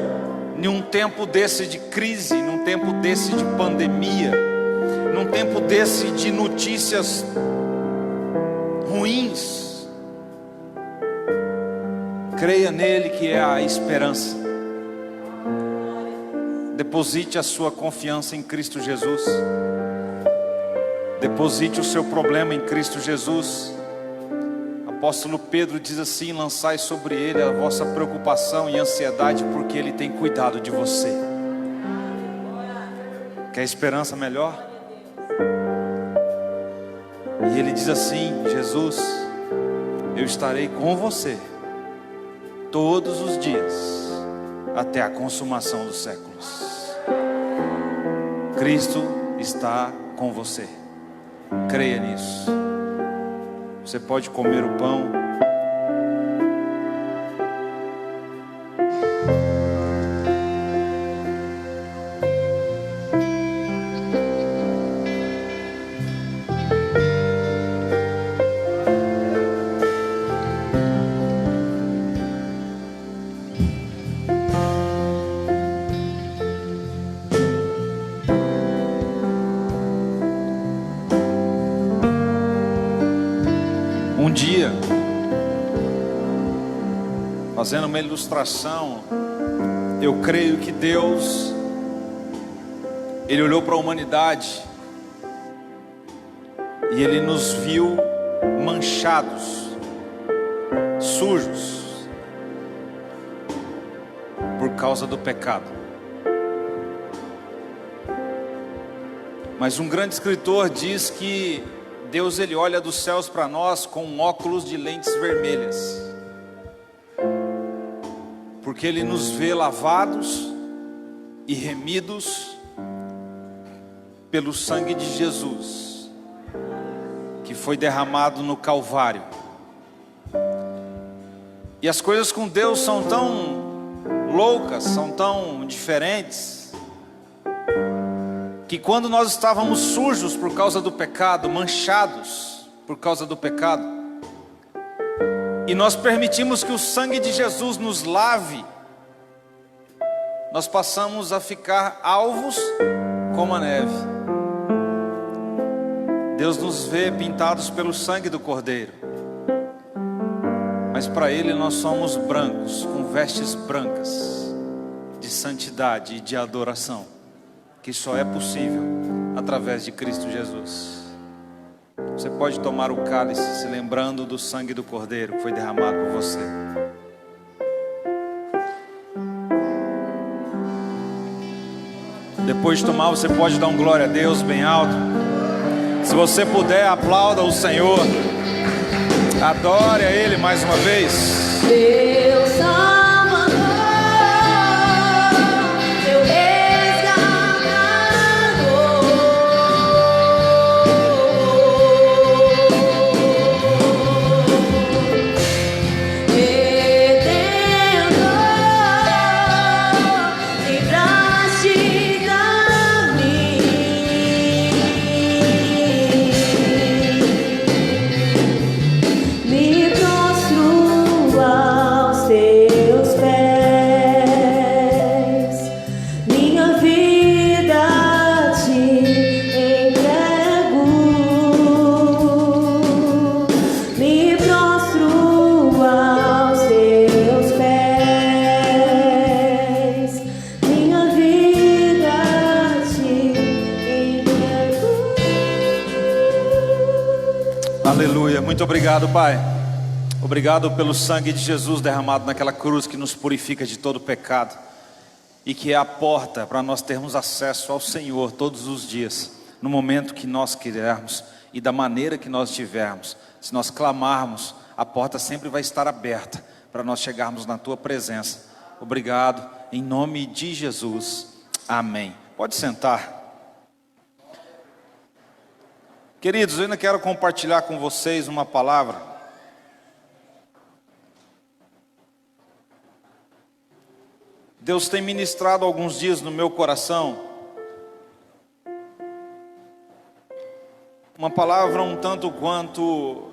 em um tempo desse de crise, num tempo desse de pandemia, num tempo desse de notícias ruins, creia nele que é a esperança. Deposite a sua confiança em Cristo Jesus. Deposite o seu problema em Cristo Jesus. Apóstolo Pedro diz assim: lançai sobre Ele a vossa preocupação e ansiedade, porque Ele tem cuidado de você. Quer esperança melhor? E Ele diz assim: Jesus, eu estarei com você todos os dias, até a consumação dos séculos. Cristo está com você. Creia nisso. Você pode comer o pão. Um dia, fazendo uma ilustração, eu creio que Deus, Ele olhou para a humanidade e Ele nos viu manchados, sujos, por causa do pecado. Mas um grande escritor diz que Deus, Ele olha dos céus para nós com um óculos de lentes vermelhas, porque Ele nos vê lavados e remidos pelo sangue de Jesus, que foi derramado no Calvário. E as coisas com Deus são tão loucas, são tão diferentes, que quando nós estávamos sujos por causa do pecado, manchados por causa do pecado, e nós permitimos que o sangue de Jesus nos lave, nós passamos a ficar alvos como a neve. Deus nos vê pintados pelo sangue do Cordeiro, mas para Ele nós somos brancos, com vestes brancas de santidade e de adoração, que só é possível através de Cristo Jesus. Você pode tomar o cálice se lembrando do sangue do Cordeiro que foi derramado por você. Depois de tomar, você pode dar um glória a Deus bem alto. Se você puder, aplauda o Senhor. Adore a Ele mais uma vez. Deus ama teu me prostro aos teus Aleluia, muito obrigado, Pai. Obrigado pelo sangue de Jesus derramado naquela cruz que nos purifica de todo pecado e que é a porta para nós termos acesso ao Senhor todos os dias, no momento que nós quisermos e da maneira que nós tivermos. Se nós clamarmos, a porta sempre vai estar aberta para nós chegarmos na Tua presença. Obrigado, em nome de Jesus, amém. Pode sentar. Queridos, eu ainda quero compartilhar com vocês uma palavra. Deus tem ministrado alguns dias no meu coração uma palavra um tanto quanto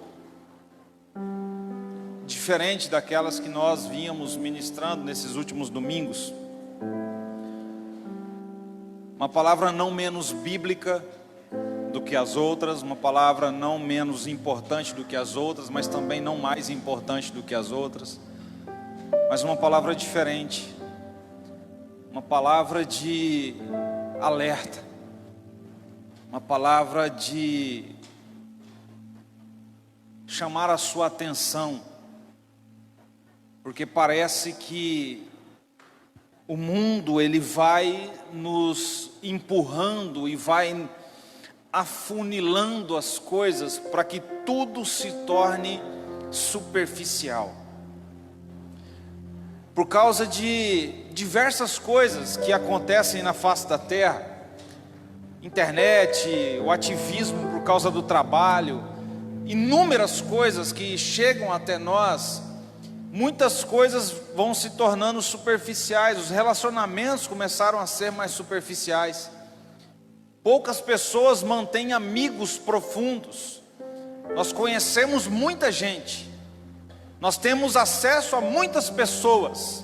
diferente daquelas que nós vínhamos ministrando nesses últimos domingos. Uma palavra não menos bíblica do que as outras, uma palavra não menos importante do que as outras, mas também não mais importante do que as outras, mas uma palavra diferente, uma palavra de alerta, uma palavra de chamar a sua atenção, porque parece que o mundo ele vai nos empurrando e vai afunilando as coisas para que tudo se torne superficial. Por causa de diversas coisas que acontecem na face da terra, internet, o ativismo por causa do trabalho, inúmeras coisas que chegam até nós, muitas coisas vão se tornando superficiais, os relacionamentos começaram a ser mais superficiais. Poucas pessoas mantêm amigos profundos. Nós conhecemos muita gente, nós temos acesso a muitas pessoas,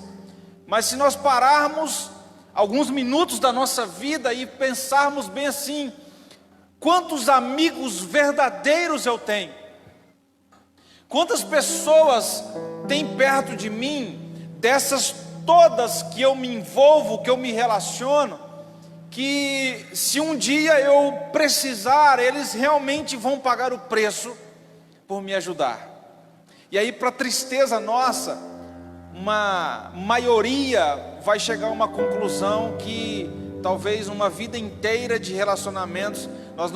mas se nós pararmos alguns minutos da nossa vida e pensarmos bem assim: quantos amigos verdadeiros eu tenho? Quantas pessoas tem perto de mim, dessas todas que eu me envolvo, que eu me relaciono, que se um dia eu precisar, eles realmente vão pagar o preço por me ajudar. E aí, para tristeza nossa, uma maioria vai chegar a uma conclusão que talvez uma vida inteira de relacionamentos nós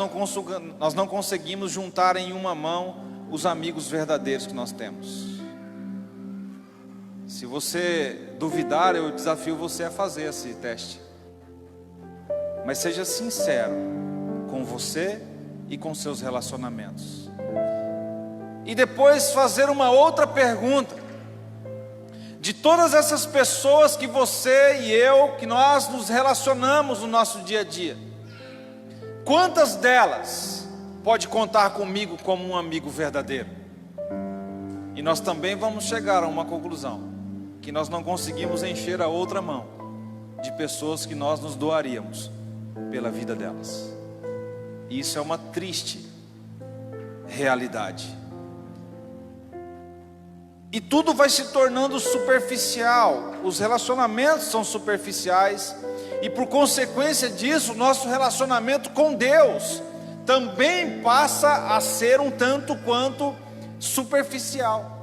não conseguimos juntar em uma mão os amigos verdadeiros que nós temos. Se você duvidar, eu desafio você a fazer esse teste. Mas seja sincero com você e com seus relacionamentos. E depois fazer uma outra pergunta: de todas essas pessoas que você e eu, que nós nos relacionamos no nosso dia a dia, quantas delas pode contar comigo como um amigo verdadeiro? E nós também vamos chegar a uma conclusão: que nós não conseguimos encher a outra mão de pessoas que nós nos doaríamos pela vida delas. E isso é uma triste realidade. E tudo vai se tornando superficial, os relacionamentos são superficiais, e por consequência disso, nosso relacionamento com Deus também passa a ser um tanto quanto superficial.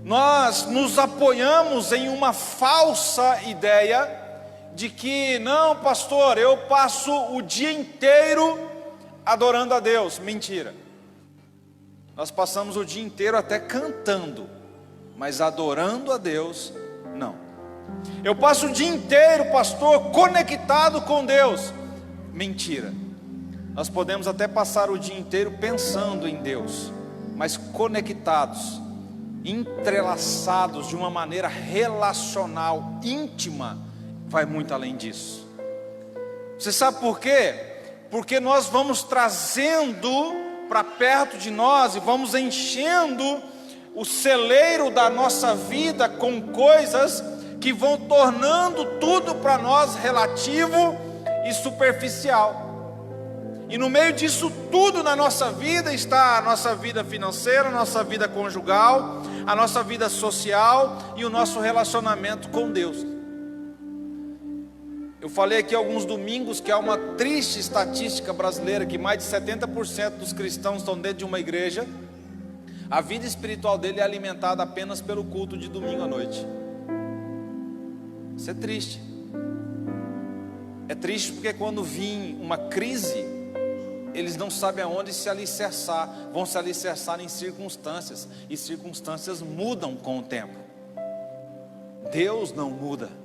Nós nos apoiamos em uma falsa ideia de que, não, pastor, eu passo o dia inteiro adorando a Deus. Mentira. Nós passamos o dia inteiro até cantando, mas adorando a Deus, não. Eu passo o dia inteiro, pastor, conectado com Deus. Mentira. Nós podemos até passar o dia inteiro pensando em Deus, mas conectados, entrelaçados de uma maneira relacional, íntima, vai muito além disso. Você sabe por quê? Porque nós vamos trazendo para perto de nós e vamos enchendo o celeiro da nossa vida com coisas que vão tornando tudo para nós relativo e superficial. E no meio disso tudo na nossa vida está a nossa vida financeira, a nossa vida conjugal, a nossa vida social e o nosso relacionamento com Deus. Eu falei aqui alguns domingos que há uma triste estatística brasileira, que mais de 70% dos cristãos estão dentro de uma igreja. A vida espiritual dele é alimentada apenas pelo culto de domingo à noite. Isso é triste. É triste porque quando vir uma crise, eles não sabem aonde se alicerçar. Vão se alicerçar em circunstâncias, e circunstâncias mudam com o tempo. Deus não muda.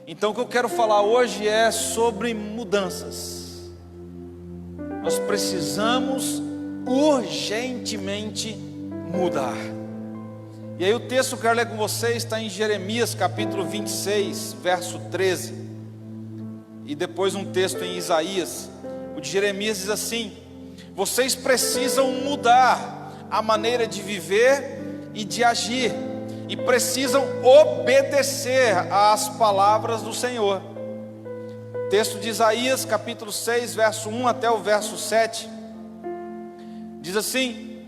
Então o que eu quero falar hoje é sobre mudanças. Nós precisamos urgentemente mudar. E aí o texto que eu quero ler com vocês está em Jeremias capítulo 26, verso 13. E depois um texto em Isaías. O de Jeremias diz assim: vocês precisam mudar a maneira de viver e de agir, e precisam obedecer às palavras do Senhor. Texto de Isaías capítulo 6, verso 1 até o verso 7. Diz assim: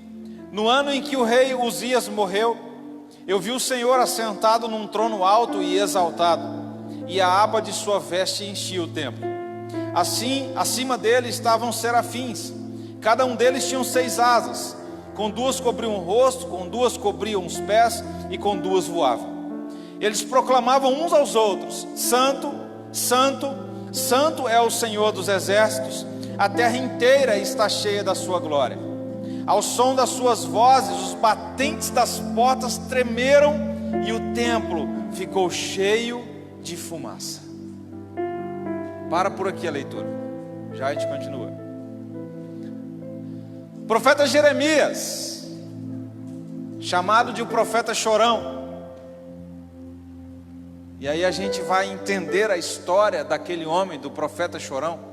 no ano em que o rei Uzias morreu, eu vi o Senhor assentado num trono alto e exaltado, e a aba de sua veste enchia o templo. Assim, acima dele estavam serafins, cada um deles tinha 6 asas, com 2 cobriam o rosto, com 2 cobriam os pés, e com 2 voavam. Eles proclamavam uns aos outros: Santo, Santo, Santo é o Senhor dos exércitos, a terra inteira está cheia da sua glória. Ao som das suas vozes, os batentes das portas tremeram, e o templo ficou cheio de fumaça. Para por aqui a leitura, já a gente continua. O profeta Jeremias, chamado de o profeta chorão. E aí a gente vai entender a história daquele homem, do profeta chorão.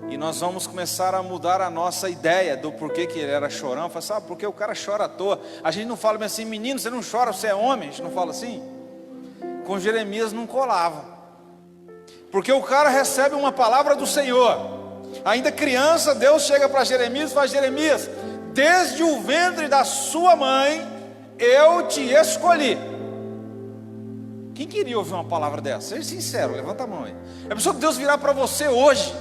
E nós vamos começar a mudar a nossa ideia do porquê que ele era chorão. Fala, sabe, porque o cara chora à toa. A gente não fala assim: menino, você não chora, você é homem. A gente não fala assim. Com Jeremias não colava, porque o cara recebe uma palavra do Senhor. Ainda criança, Deus chega para Jeremias e fala: Jeremias, desde o ventre da sua mãe eu te escolhi. Quem queria ouvir uma palavra dessa? Seja sincero, levanta a mão aí. É pessoa que Deus virar para você hoje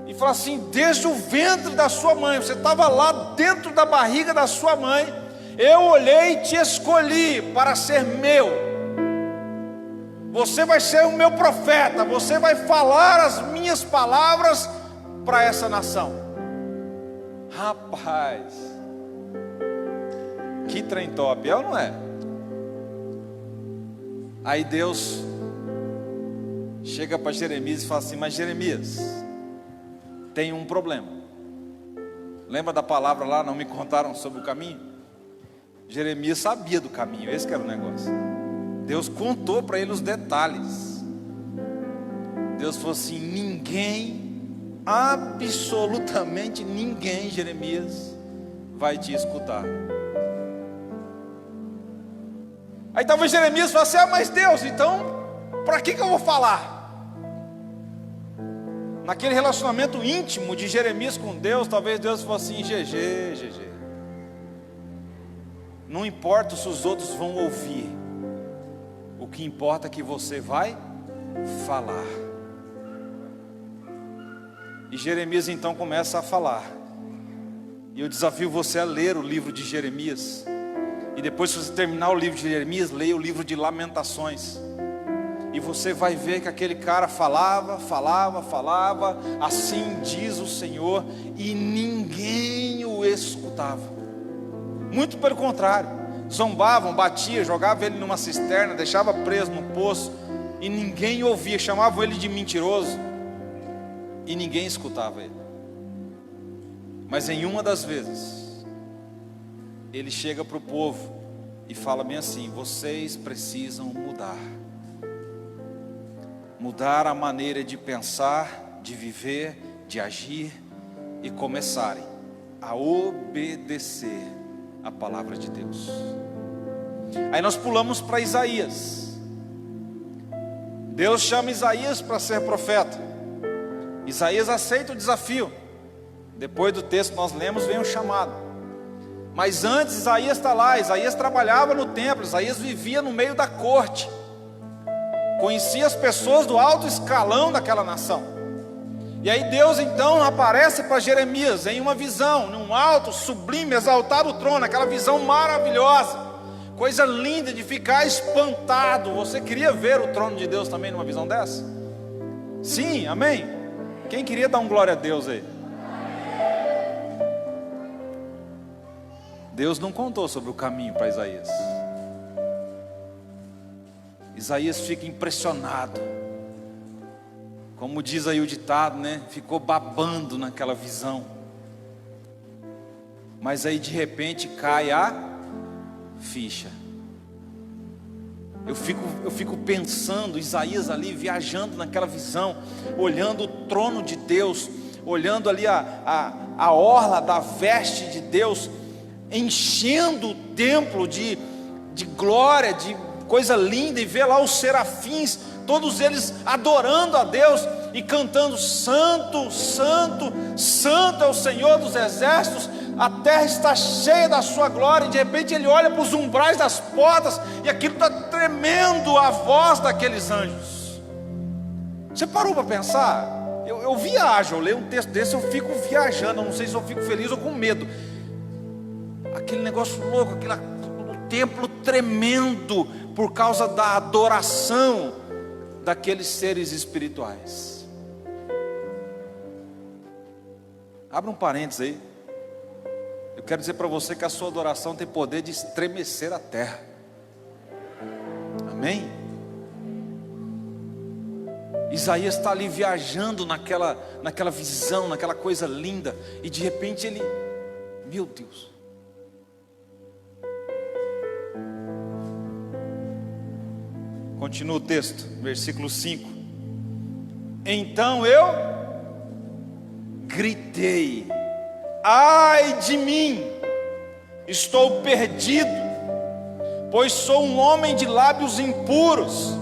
e falar assim: desde o ventre da sua mãe, você estava lá dentro da barriga da sua mãe, eu olhei e te escolhi para ser meu. Você vai ser o meu profeta, você vai falar as minhas palavras para essa nação. Rapaz, que trem top, é ou não é? Aí Deus chega para Jeremias e fala assim: mas Jeremias, tem um problema. Lembra da palavra lá, não me contaram sobre o caminho? Jeremias sabia do caminho, esse que era o negócio. Deus contou para ele os detalhes. Deus falou assim: ninguém, absolutamente ninguém, Jeremias, vai te escutar. Aí talvez Jeremias falasse: ah, mas Deus, então para que eu vou falar? Naquele relacionamento íntimo de Jeremias com Deus, talvez Deus fosse assim: GG. Não importa se os outros vão ouvir, o que importa é que você vai falar. E Jeremias então começa a falar. E eu desafio você a ler o livro de Jeremias. E depois, se você terminar o livro de Jeremias, leia o livro de Lamentações. E você vai ver que aquele cara falava, assim diz o Senhor, e ninguém o escutava. Muito pelo contrário, zombavam, batiam, jogavam ele numa cisterna, deixava preso no poço, e ninguém ouvia, chamavam ele de mentiroso, e ninguém escutava ele. Mas em uma das vezes, ele chega para o povo e fala bem assim: vocês precisam mudar. Mudar a maneira de pensar, de viver, de agir, e começarem a obedecer a palavra de Deus. Aí nós pulamos para Isaías. Deus chama Isaías para ser profeta. Isaías aceita o desafio. Depois do texto que nós lemos, vem o chamado. Mas antes Isaías está lá. Isaías trabalhava no templo, Isaías vivia no meio da corte. conhecia as pessoas do alto escalão daquela nação. E aí Deus então aparece para Jeremias em uma visão, num alto, sublime, exaltado trono, aquela visão maravilhosa, coisa linda de ficar espantado. Você queria ver o trono de Deus também numa visão dessa? Sim, amém? Quem queria dar um glória a Deus aí? Deus não contou sobre o caminho para Isaías. Isaías fica impressionado. Como diz aí o ditado, né? Ficou babando naquela visão. Mas aí de repente cai a ficha. Eu fico pensando, Isaías ali viajando naquela visão, olhando o trono de Deus, olhando ali a orla da veste de Deus, enchendo o templo de glória, de coisa linda, e ver lá os serafins, todos eles adorando a Deus e cantando: Santo, Santo, Santo é o Senhor dos exércitos, a terra está cheia da sua glória. E de repente ele olha para os umbrais das portas, e aquilo está tremendo a voz daqueles anjos. Você parou para pensar? Eu viajo, eu leio um texto desse, eu fico viajando, eu não sei se eu fico feliz ou com medo. Aquele negócio louco, o templo tremendo por causa da adoração daqueles seres espirituais. Abra um parênteses aí. Eu quero dizer para você que a sua adoração tem poder de estremecer a terra. Amém? Isaías está ali viajando naquela visão, naquela coisa linda, e de repente ele, meu Deus, continua o texto, versículo 5. Então eu gritei: ai de mim, estou perdido, pois sou um homem de lábios impuros,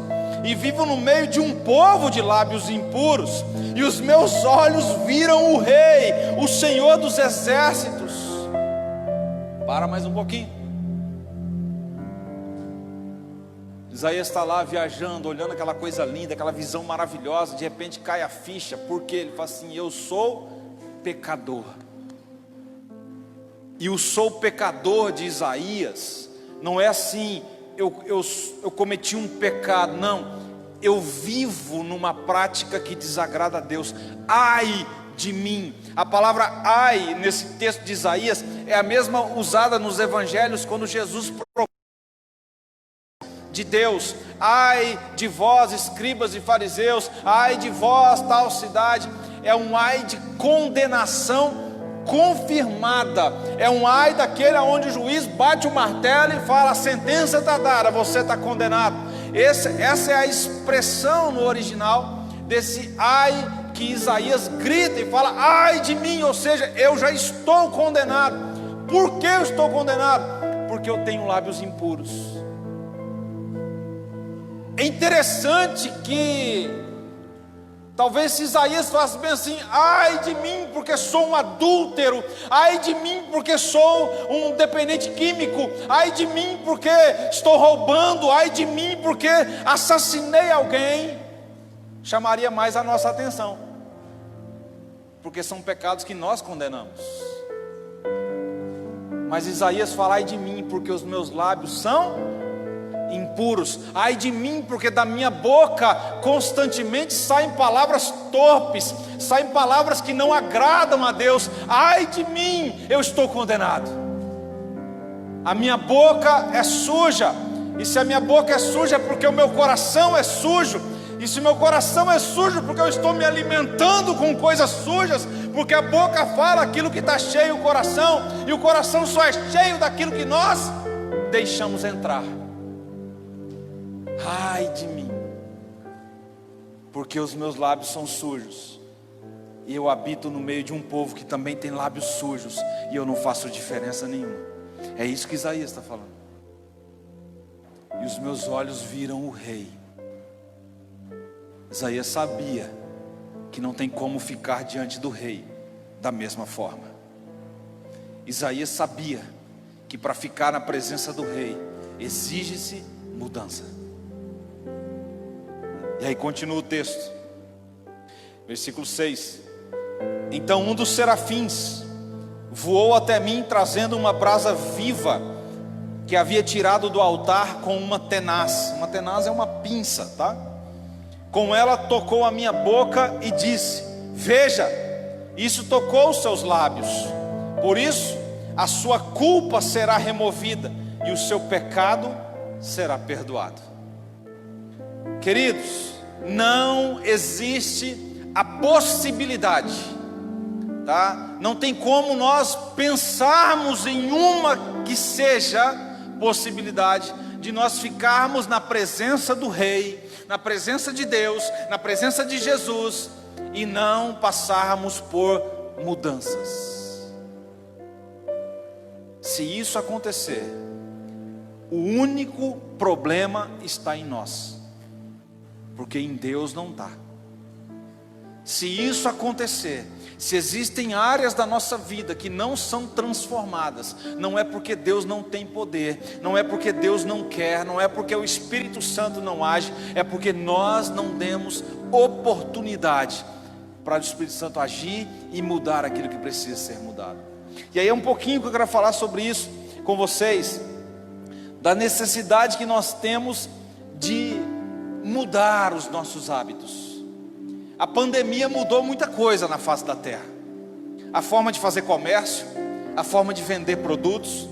e vivo no meio de um povo de lábios impuros, e os meus olhos viram o Rei, o Senhor dos exércitos. Para mais um pouquinho. Isaías está lá viajando, olhando aquela coisa linda, aquela visão maravilhosa. De repente cai a ficha, porque ele fala assim: eu sou pecador. E o sou pecador de Isaías não é assim, eu cometi um pecado, não. Eu vivo numa prática que desagrada a Deus. Ai de mim. A palavra ai nesse texto de Isaías é a mesma usada nos evangelhos quando Jesus de Deus: ai de vós, escribas e fariseus, ai de vós, tal cidade. É um ai de condenação confirmada, é um ai daquele onde o juiz bate o martelo e fala: a sentença está dada, você está condenado. Essa é a expressão no original desse ai que Isaías grita e fala: ai de mim, ou seja, eu já estou condenado. Por que eu estou condenado? Porque eu tenho lábios impuros. É interessante que talvez se Isaías falasse bem assim: ai de mim porque sou um adúltero, ai de mim porque sou um dependente químico, ai de mim porque estou roubando, ai de mim porque assassinei alguém, chamaria mais a nossa atenção, porque são pecados que nós condenamos. Mas Isaías fala: ai de mim porque os meus lábios são impuros, ai de mim porque da minha boca constantemente saem palavras torpes, saem palavras que não agradam a Deus. Ai de mim, eu estou condenado. A minha boca é suja, e se a minha boca é suja é porque o meu coração é sujo, e se o meu coração é sujo porque eu estou me alimentando com coisas sujas, porque a boca fala aquilo que está cheio o coração, e o coração só é cheio daquilo que nós deixamos entrar. Ai de mim, porque os meus lábios são sujos, e eu habito no meio de um povo que também tem lábios sujos, e eu não faço diferença nenhuma. É isso que Isaías está falando. E os meus olhos viram o Rei. Isaías sabia que não tem como ficar diante do Rei da mesma forma. Isaías sabia que para ficar na presença do Rei exige-se mudança. E aí continua o texto, versículo 6. Então um dos serafins voou até mim, trazendo uma brasa viva que havia tirado do altar com uma tenaz. Uma tenaz é uma pinça, tá? Com ela tocou a minha boca e disse: veja, isso tocou os seus lábios, por isso a sua culpa será removida e o seu pecado será perdoado. Queridos, não existe a possibilidade, tá? Não tem como nós pensarmos em uma que seja possibilidade de nós ficarmos na presença do Rei, na presença de Deus, na presença de Jesus, e não passarmos por mudanças. Se isso acontecer, o único problema está em nós, porque em Deus não está. Se isso acontecer, se existem áreas da nossa vida que não são transformadas, não é porque Deus não tem poder, não é porque Deus não quer, não é porque o Espírito Santo não age, é porque nós não demos oportunidade para o Espírito Santo agir e mudar aquilo que precisa ser mudado. E aí é um pouquinho que eu quero falar sobre isso com vocês, da necessidade que nós temos de mudar os nossos hábitos. A pandemia mudou muita coisa na face da terra. A forma de fazer comércio, a forma de vender produtos.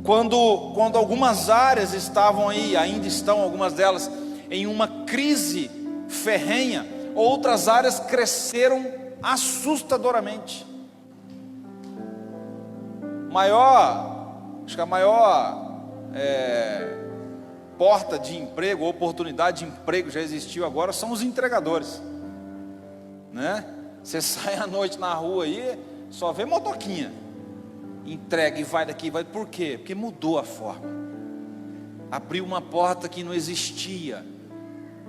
Quando algumas áreas estavam aí, ainda estão algumas delas, em uma crise ferrenha, outras áreas cresceram assustadoramente. Acho que a maior porta de emprego, oportunidade de emprego já existiu agora, são os entregadores, né? Você sai à noite na rua aí, só vê motoquinha, entrega e vai daqui, vai. Por quê? Porque mudou a forma, abriu uma porta que não existia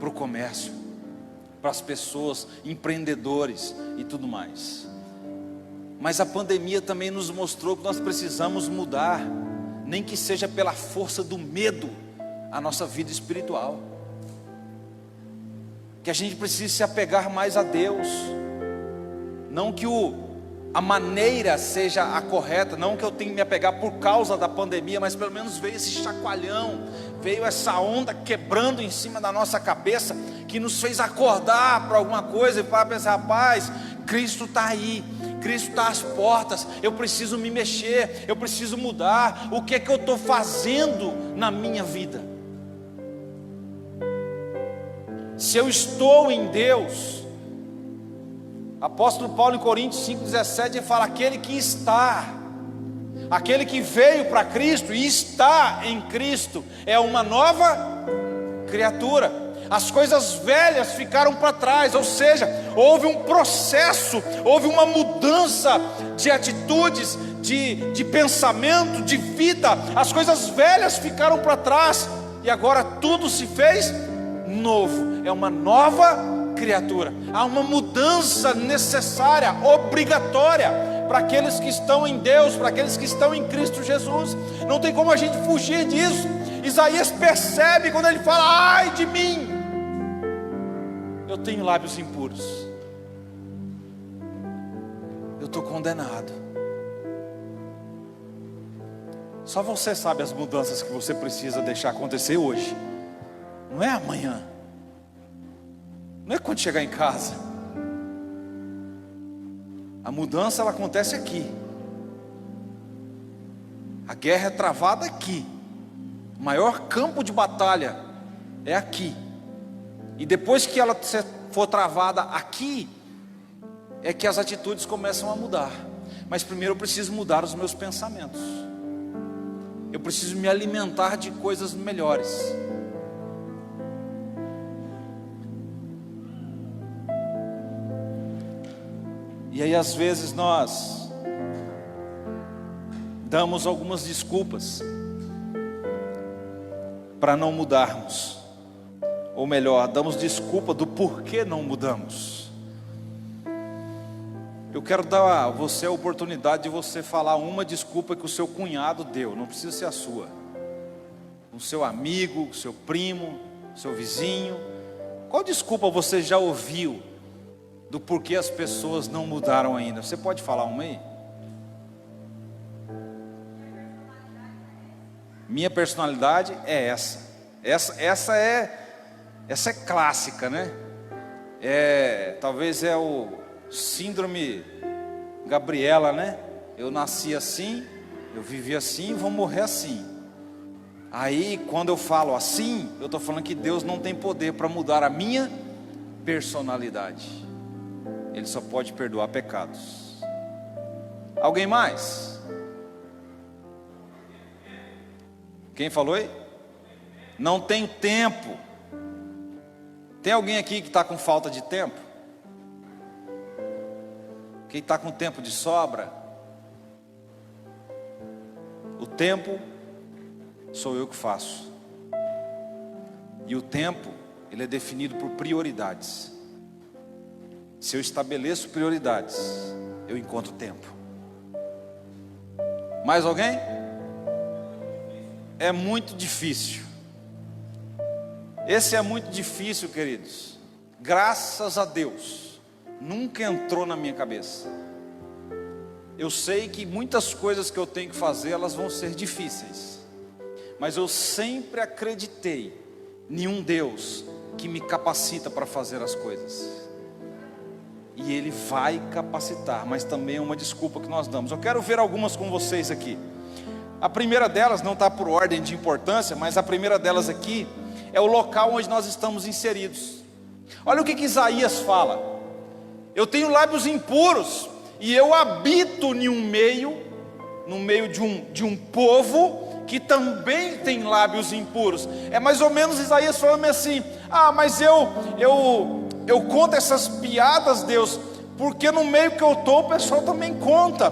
para o comércio, para as pessoas, empreendedores e tudo mais. Mas a pandemia também nos mostrou que nós precisamos mudar, nem que seja pela força do medo, a nossa vida espiritual, que a gente precisa se apegar mais a Deus, não que a maneira seja a correta, não que eu tenha que me apegar por causa da pandemia, mas pelo menos veio esse chacoalhão, veio essa onda quebrando em cima da nossa cabeça, que nos fez acordar para alguma coisa e para pensar: rapaz, Cristo está aí, Cristo está às portas, eu preciso me mexer, eu preciso mudar. O que é que eu estou fazendo na minha vida? Se eu estou em Deus, apóstolo Paulo em Coríntios 5,17 ele fala: aquele que está, aquele que veio para Cristo e está em Cristo, é uma nova criatura. As coisas velhas ficaram para trás, ou seja, houve um processo, houve uma mudança de atitudes, de pensamento, de vida. As coisas velhas ficaram para trás e agora tudo se fez novo. É uma nova criatura. Há uma mudança necessária, obrigatória, para aqueles que estão em Deus, para aqueles que estão em Cristo Jesus. Não tem como a gente fugir disso. Isaías percebe quando ele fala: ai de mim, eu tenho lábios impuros, eu estou condenado. Só você sabe as mudanças que você precisa deixar acontecer hoje. Não é amanhã, não é quando chegar em casa. A mudança ela acontece aqui. A guerra é travada aqui. O maior campo de batalha é aqui. E depois que ela for travada aqui, é que as atitudes começam a mudar. Mas primeiro eu preciso mudar os meus pensamentos. Eu preciso me alimentar de coisas melhores. E aí às vezes nós damos algumas desculpas para não mudarmos. Ou melhor, damos desculpa do porquê não mudamos. Eu quero dar a você a oportunidade de você falar uma desculpa que o seu cunhado deu. Não precisa ser a sua. O seu amigo, o seu primo, seu vizinho. Qual desculpa você já ouviu do porquê as pessoas não mudaram ainda? Você pode falar uma aí? Minha personalidade é essa. Essa é clássica, né? Talvez é o síndrome Gabriela, né? Eu nasci assim, eu vivi assim, vou morrer assim. Aí quando eu falo assim, eu estou falando que Deus não tem poder para mudar a minha personalidade. Ele só pode perdoar pecados. Alguém mais? Quem falou aí? Não tenho tempo. Tem alguém aqui que está com falta de tempo? Quem está com tempo de sobra? O tempo sou eu que faço. E o tempo, ele é definido por prioridades. Se eu estabeleço prioridades, eu encontro tempo. Mais alguém? É muito difícil. Esse é muito difícil, queridos. Graças a Deus, nunca entrou na minha cabeça. Eu sei que muitas coisas que eu tenho que fazer, elas vão ser difíceis. Mas eu sempre acreditei em um Deus que me capacita para fazer as coisas. E Ele vai capacitar, mas também é uma desculpa que nós damos. Eu quero ver algumas com vocês aqui. A primeira delas não está por ordem de importância, mas a primeira delas aqui é o local onde nós estamos inseridos. Olha o que Isaías fala: eu tenho lábios impuros e eu habito no meio de um povo que também tem lábios impuros. É mais ou menos Isaías falando assim: mas eu conto essas piadas, Deus, porque no meio que eu estou o pessoal também conta.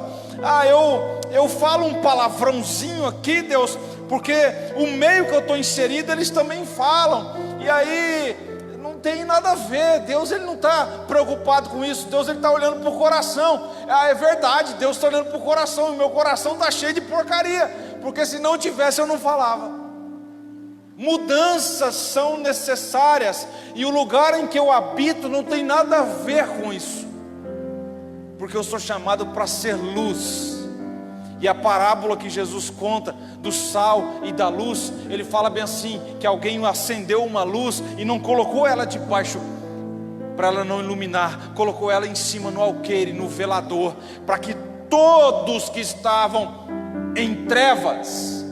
Eu falo um palavrãozinho aqui, Deus, porque o meio que eu estou inserido eles também falam. E aí não tem nada a ver. Deus, Ele não está preocupado com isso. Deus, Ele está olhando para o coração. É verdade, Deus está olhando para o coração. E o meu coração está cheio de porcaria, porque se não tivesse eu não falava. Mudanças são necessárias, e o lugar em que eu habito não tem nada a ver com isso, porque eu sou chamado para ser luz. E a parábola que Jesus conta do sal e da luz, ele fala bem assim, que alguém acendeu uma luz e não colocou ela debaixo para ela não iluminar, colocou ela em cima no alqueire, no velador, para que todos que estavam em trevas,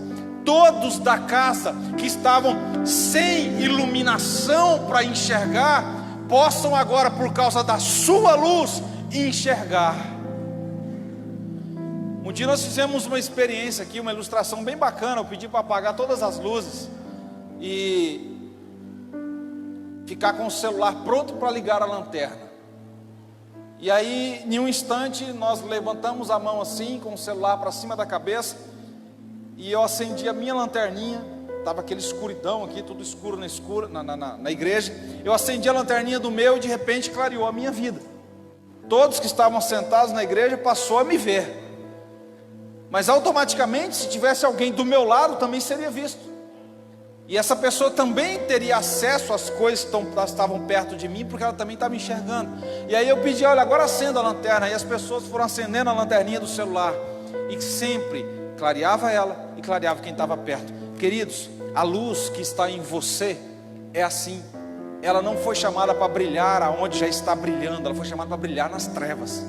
todos da casa que estavam sem iluminação para enxergar, possam agora, por causa da sua luz, enxergar. Um dia nós fizemos uma experiência aqui, uma ilustração bem bacana. Eu pedi para apagar todas as luzes e ficar com o celular pronto para ligar a lanterna. E aí, em um instante, nós levantamos a mão assim, com o celular para cima da cabeça, e eu acendi a minha lanterninha. Estava aquele escuridão aqui, tudo escuro na igreja. Eu acendi a lanterninha do meu e de repente clareou a minha vida. Todos que estavam sentados na igreja passou a me ver. Mas automaticamente, se tivesse alguém do meu lado, também seria visto. E essa pessoa também teria acesso às coisas que estavam perto de mim, porque ela também estava enxergando. E aí eu pedi: olha, agora acenda a lanterna. E as pessoas foram acendendo a lanterninha do celular, e sempre clareava ela e clareava quem estava perto. Queridos, a luz que está em você é assim. Ela não foi chamada para brilhar aonde já está brilhando, ela foi chamada para brilhar nas trevas.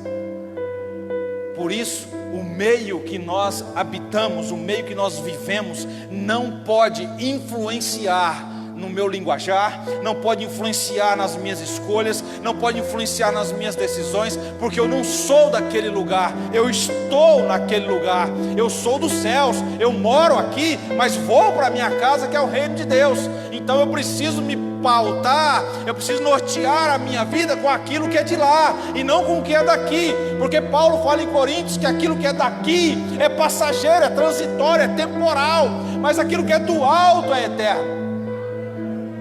Por isso, o meio que nós habitamos, o meio que nós vivemos, não pode influenciar no meu linguajar, não pode influenciar nas minhas escolhas, não pode influenciar nas minhas decisões, porque eu não sou daquele lugar, eu estou naquele lugar, eu sou dos céus, eu moro aqui, mas vou para a minha casa, que é o reino de Deus. Então eu preciso me pautar, eu preciso nortear a minha vida com aquilo que é de lá, e não com o que é daqui, porque Paulo fala em Coríntios que aquilo que é daqui é passageiro, é transitório, é temporal, mas aquilo que é do alto é eterno.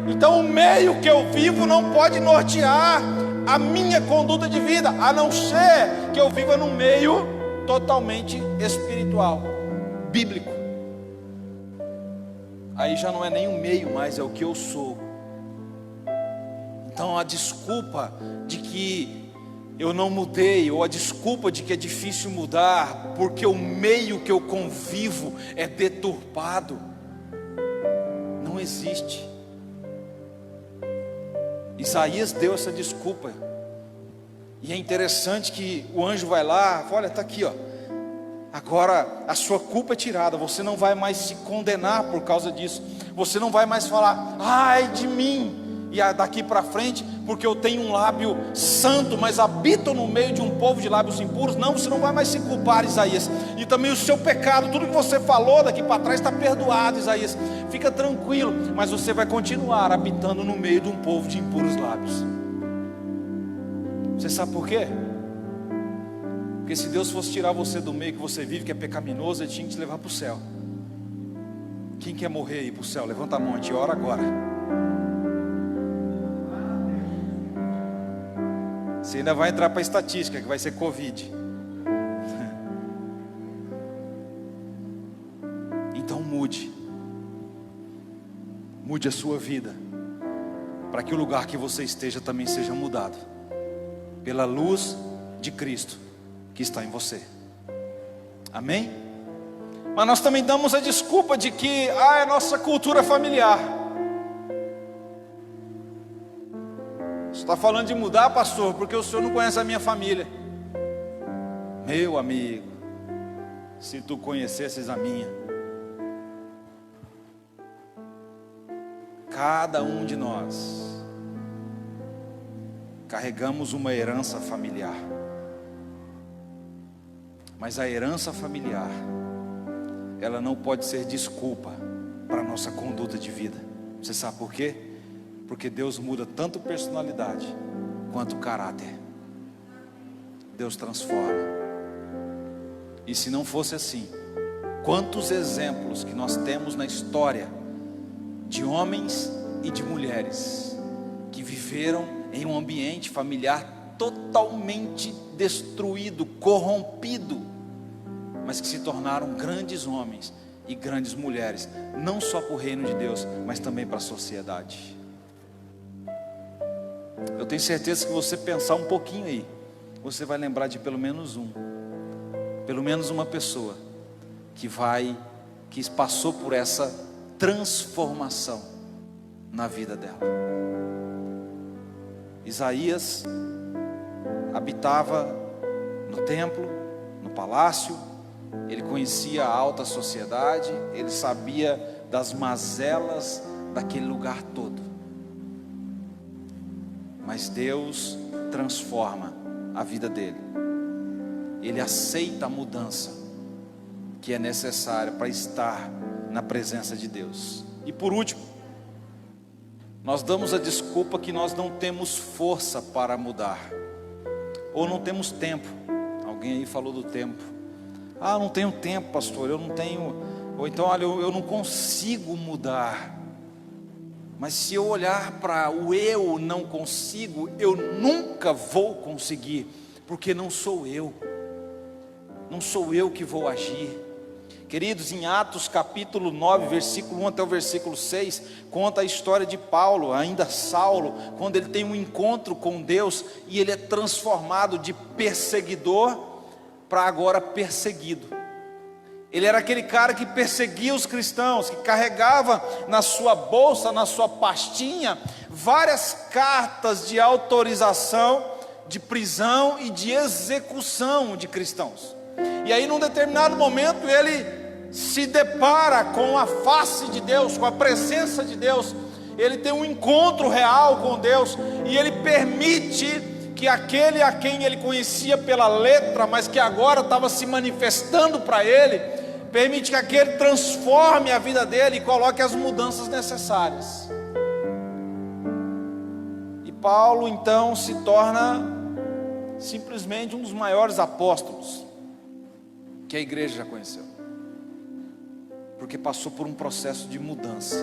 Então o meio que eu vivo não pode nortear a minha conduta de vida, a não ser que eu viva num meio totalmente espiritual, bíblico. Aí já não é nem um meio mais, é o que eu sou. Então a desculpa de que eu não mudei, ou a desculpa de que é difícil mudar, porque o meio que eu convivo é deturpado, não existe. Isaías deu essa desculpa. E é interessante que o anjo vai lá, olha, está aqui, ó. Agora a sua culpa é tirada, você não vai mais se condenar por causa disso. Você não vai mais falar, ai de mim, e daqui para frente, porque eu tenho um lábio santo, mas habito no meio de um povo de lábios impuros. Não, você não vai mais se culpar, Isaías. E também o seu pecado, tudo que você falou daqui para trás está perdoado, Isaías. Fica tranquilo, mas você vai continuar habitando no meio de um povo de impuros lábios. Você sabe por quê? Porque se Deus fosse tirar você do meio que você vive, que é pecaminoso, Ele tinha que te levar para o céu. Quem quer morrer e ir para o céu? Levanta a mão, a gente ora agora. Você ainda vai entrar para a estatística, que vai ser Covid. Então mude. Mude a sua vida, para que o lugar que você esteja também seja mudado pela luz de Cristo que está em você. Amém? Mas nós também damos a desculpa de que é nossa cultura familiar. Você está falando de mudar, pastor, porque o senhor não conhece a minha família. Meu amigo, se tu conhecesses a minha. Cada um de nós carregamos uma herança familiar. Mas a herança familiar, ela não pode ser desculpa para a nossa conduta de vida. Você sabe por quê? Porque Deus muda tanto personalidade quanto caráter. Deus transforma. E se não fosse assim, quantos exemplos que nós temos na história de homens e de mulheres que viveram em um ambiente familiar totalmente destruído, corrompido, mas que se tornaram grandes homens e grandes mulheres, não só para o reino de Deus, mas também para a sociedade. Eu tenho certeza que você pensar um pouquinho aí, você vai lembrar de pelo menos uma pessoa que passou por essa transformação na vida dela. Isaías habitava no templo, no palácio, ele conhecia a alta sociedade, ele sabia das mazelas daquele lugar todo. Mas Deus transforma a vida dele. Ele aceita a mudança que é necessária para estar na presença de Deus. E por último, nós damos a desculpa que nós não temos força para mudar, ou não temos tempo. Alguém aí falou do tempo. Não tenho tempo, pastor, eu não tenho. Ou então, olha, eu não consigo mudar. Mas se eu olhar para o eu não consigo, eu nunca vou conseguir, porque não sou eu que vou agir. Queridos, em Atos capítulo 9, versículo 1 até o versículo 6, conta a história de Paulo, ainda Saulo, quando ele tem um encontro com Deus, e ele é transformado de perseguidor para agora perseguido. Ele era aquele cara que perseguia os cristãos, que carregava na sua bolsa, na sua pastinha, várias cartas de autorização, de prisão e de execução de cristãos. E aí num determinado momento ele se depara com a face de Deus, com a presença de Deus. Ele tem um encontro real com Deus, e ele permite que aquele a quem ele conhecia pela letra, mas que agora estava se manifestando para ele, permite que aquele transforme a vida dele e coloque as mudanças necessárias. E Paulo então se torna simplesmente um dos maiores apóstolos que a igreja já conheceu, porque passou por um processo de mudança.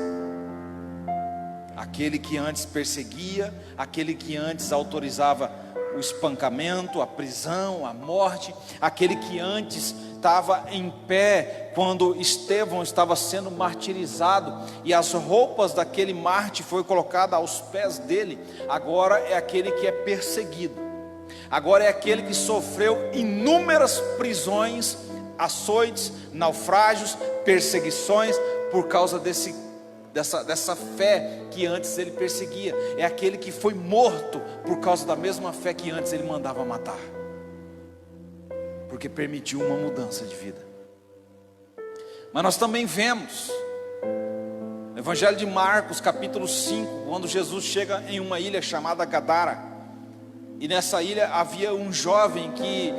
Aquele que antes perseguia, aquele que antes autorizava o espancamento, a prisão, a morte, aquele que antes estava em pé quando Estevão estava sendo martirizado, e as roupas daquele mártir foi colocada aos pés dele. Agora é aquele que é perseguido, agora é aquele que sofreu inúmeras prisões, açoites, naufrágios, perseguições, por causa dessa fé que antes ele perseguia. É aquele que foi morto por causa da mesma fé que antes ele mandava matar, porque permitiu uma mudança de vida. Mas nós também vemos no Evangelho de Marcos, capítulo 5, quando Jesus chega em uma ilha chamada Gadara, e nessa ilha havia um jovem que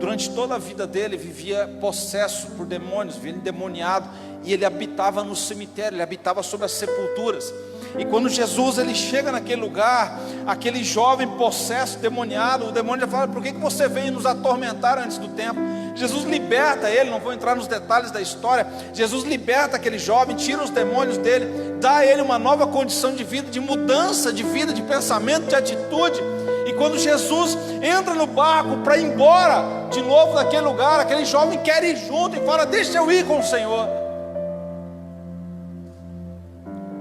durante toda a vida dele vivia possesso por demônios, vivia endemoniado, e ele habitava no cemitério, ele habitava sobre as sepulturas. E quando Jesus ele chega naquele lugar, aquele jovem possesso, demoniado, o demônio já fala: por que você veio nos atormentar antes do tempo? Jesus liberta ele, não vou entrar nos detalhes da história. Jesus liberta aquele jovem, tira os demônios dele, dá a ele uma nova condição de vida, de mudança de vida, de pensamento, de atitude. E quando Jesus entra no barco para ir embora de novo daquele lugar, aquele jovem quer ir junto e fala: deixa eu ir com o Senhor,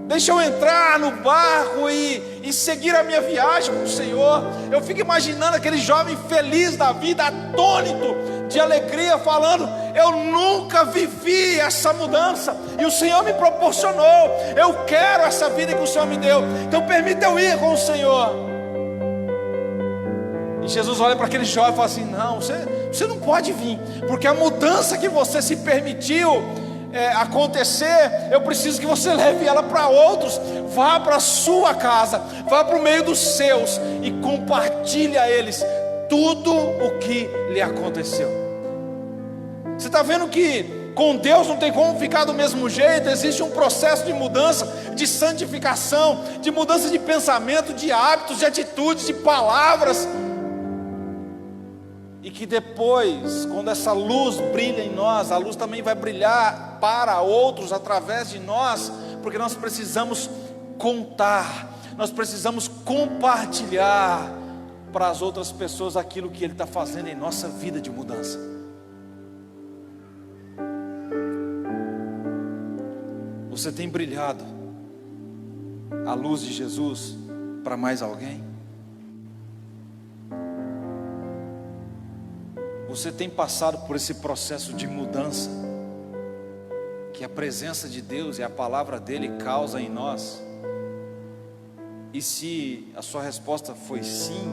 deixa eu entrar no barco e seguir a minha viagem com o Senhor. Eu fico imaginando aquele jovem feliz da vida, atônito de alegria, falando: eu nunca vivi essa mudança, e o Senhor me proporcionou, eu quero essa vida que o Senhor me deu, então permita eu ir com o Senhor. E Jesus olha para aquele jovem e fala assim: não, você não pode vir, porque a mudança que você se permitiu acontecer, eu preciso que você leve ela para outros. Vá para a sua casa, vá para o meio dos seus e compartilhe a eles tudo o que lhe aconteceu. Você está vendo que com Deus não tem como ficar do mesmo jeito. Existe um processo de mudança, de santificação, de mudança de pensamento, de hábitos, de atitudes, de palavras. E que depois, quando essa luz brilha em nós, a luz também vai brilhar para outros através de nós, porque nós precisamos contar, nós precisamos compartilhar para as outras pessoas aquilo que Ele está fazendo em nossa vida de mudança. Você tem brilhado a luz de Jesus para mais alguém? Você tem passado por esse processo de mudança que a presença de Deus e a palavra dele causa em nós? E se a sua resposta foi sim,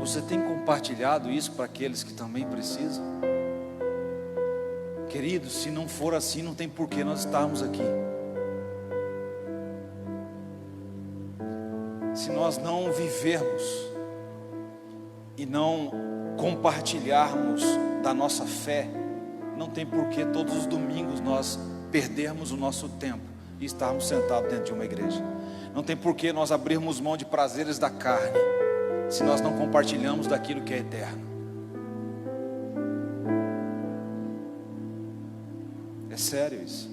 você tem compartilhado isso para aqueles que também precisam? Queridos, se não for assim, não tem por que nós estarmos aqui. Se nós não vivermos e não compartilharmos da nossa fé, não tem por que todos os domingos nós perdermos o nosso tempo e estarmos sentados dentro de uma igreja. Não tem por que nós abrirmos mão de prazeres da carne, se nós não compartilhamos daquilo que é eterno. É sério isso.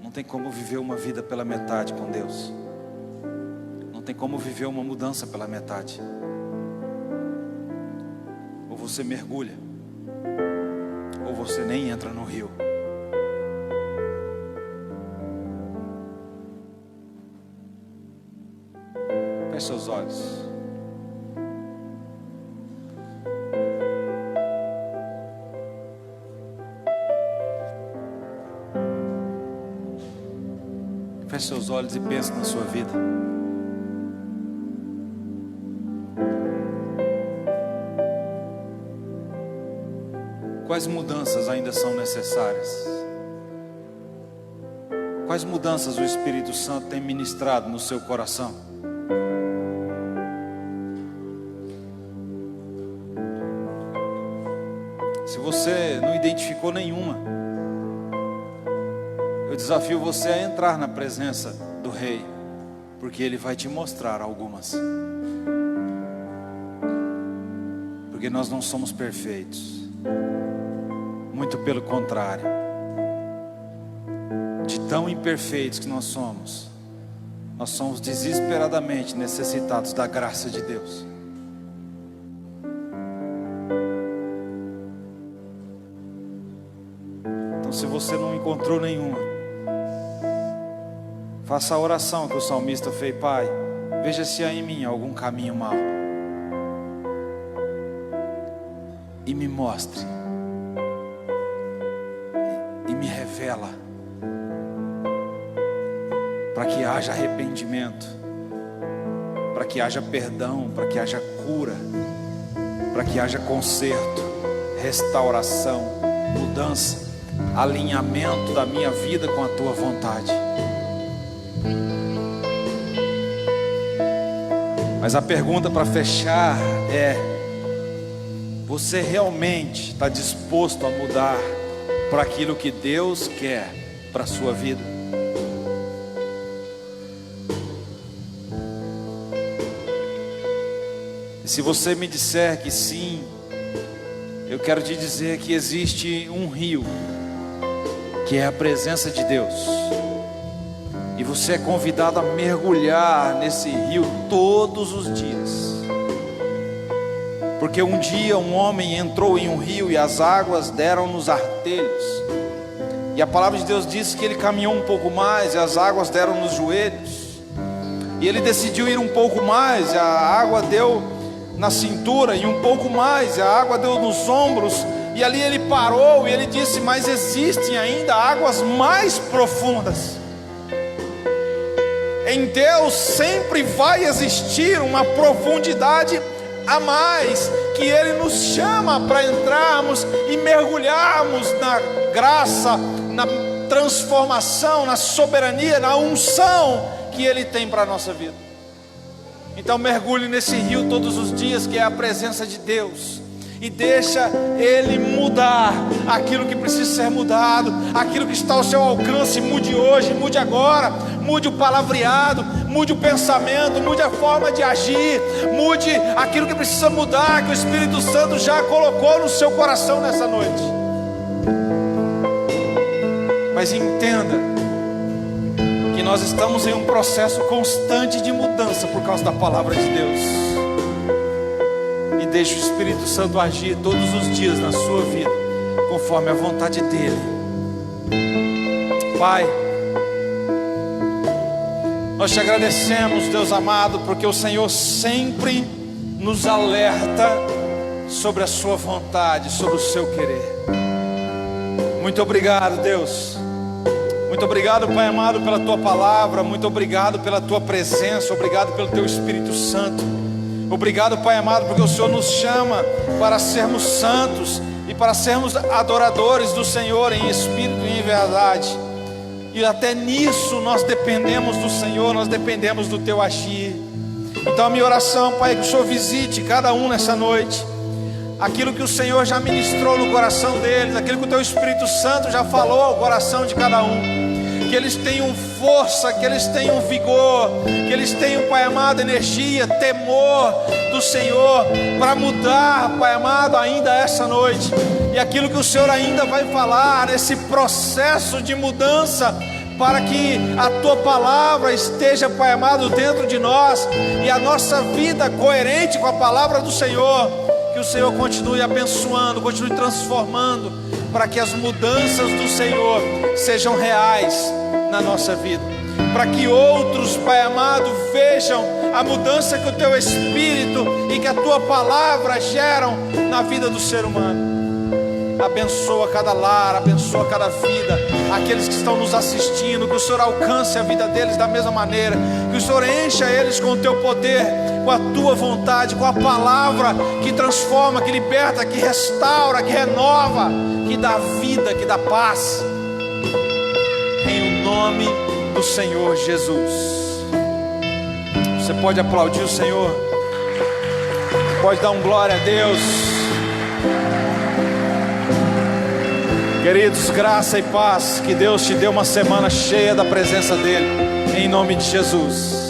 Não tem como viver uma vida pela metade com Deus. Não tem como viver uma mudança pela metade. Ou você mergulha, ou você nem entra no rio. Feche seus olhos. Feche seus olhos e pense na sua vida. Quais mudanças ainda são necessárias? Quais mudanças o Espírito Santo tem ministrado no seu coração? Se você não identificou nenhuma, eu desafio você a entrar na presença do Rei, porque Ele vai te mostrar algumas. Porque nós não somos perfeitos, muito pelo contrário. De tão imperfeitos que nós somos, nós somos desesperadamente necessitados da graça de Deus. Então, se você não encontrou nenhuma, faça a oração que o salmista fez: Pai, veja se há em mim algum caminho mau e me mostre, e me revela, para que haja arrependimento, para que haja perdão, para que haja cura, para que haja conserto, restauração, mudança, alinhamento da minha vida com a tua vontade. Mas a pergunta para fechar é: você realmente está disposto a mudar para aquilo que Deus quer para a sua vida? E se você me disser que sim, eu quero te dizer que existe um rio, que é a presença de Deus, e você é convidado a mergulhar nesse rio todos os dias. Porque um dia um homem entrou em um rio e as águas deram nos artelhos, e a palavra de Deus diz que ele caminhou um pouco mais e as águas deram nos joelhos, e ele decidiu ir um pouco mais, a água deu na cintura, e um pouco mais, a água deu nos ombros, e ali ele parou e ele disse: mas existem ainda águas mais profundas. Em Deus sempre vai existir uma profundidade a mais, que Ele nos chama para entrarmos e mergulharmos na graça, na transformação, na soberania, na unção que Ele tem para a nossa vida. Então mergulhe nesse rio todos os dias, que é a presença de Deus, e deixa Ele mudar aquilo que precisa ser mudado, aquilo que está ao seu alcance. Mude hoje, mude agora, mude o palavreado, mude o pensamento, mude a forma de agir, mude aquilo que precisa mudar, que o Espírito Santo já colocou no seu coração nessa noite. Mas entenda que nós estamos em um processo constante de mudança por causa da palavra de Deus. E deixe o Espírito Santo agir todos os dias na sua vida, conforme a vontade dEle. Pai, nós te agradecemos, Deus amado, porque o Senhor sempre nos alerta sobre a sua vontade, sobre o seu querer. Muito obrigado, Deus. Muito obrigado, Pai amado, pela tua palavra. Muito obrigado pela tua presença. Obrigado pelo teu Espírito Santo. Obrigado, Pai amado, porque o Senhor nos chama para sermos santos e para sermos adoradores do Senhor em espírito e em verdade. E até nisso nós dependemos do Senhor, nós dependemos do teu agir. Então a minha oração, Pai, é que o Senhor visite cada um nessa noite, aquilo que o Senhor já ministrou no coração deles, aquilo que o teu Espírito Santo já falou ao coração de cada um. Que eles tenham força, que eles tenham vigor, que eles tenham, Pai amado, energia, temor do Senhor, para mudar, Pai amado, ainda essa noite. E aquilo que o Senhor ainda vai falar nesse processo de mudança, para que a tua palavra esteja, Pai amado, dentro de nós, e a nossa vida coerente com a palavra do Senhor. Que o Senhor continue abençoando, continue transformando, para que as mudanças do Senhor sejam reais na nossa vida, para que outros, Pai amado, vejam a mudança que o teu Espírito e que a tua palavra geram na vida do ser humano. Abençoa cada lar, abençoa cada vida, aqueles que estão nos assistindo, que o Senhor alcance a vida deles da mesma maneira, que o Senhor encha eles com o teu poder, com a tua vontade, com a palavra que transforma, que liberta, que restaura, que renova, que dá vida, que dá paz, em nome do Senhor Jesus. Você pode aplaudir o Senhor, pode dar um glória a Deus. Queridos, graça e paz, que Deus te dê uma semana cheia da presença dEle, em nome de Jesus.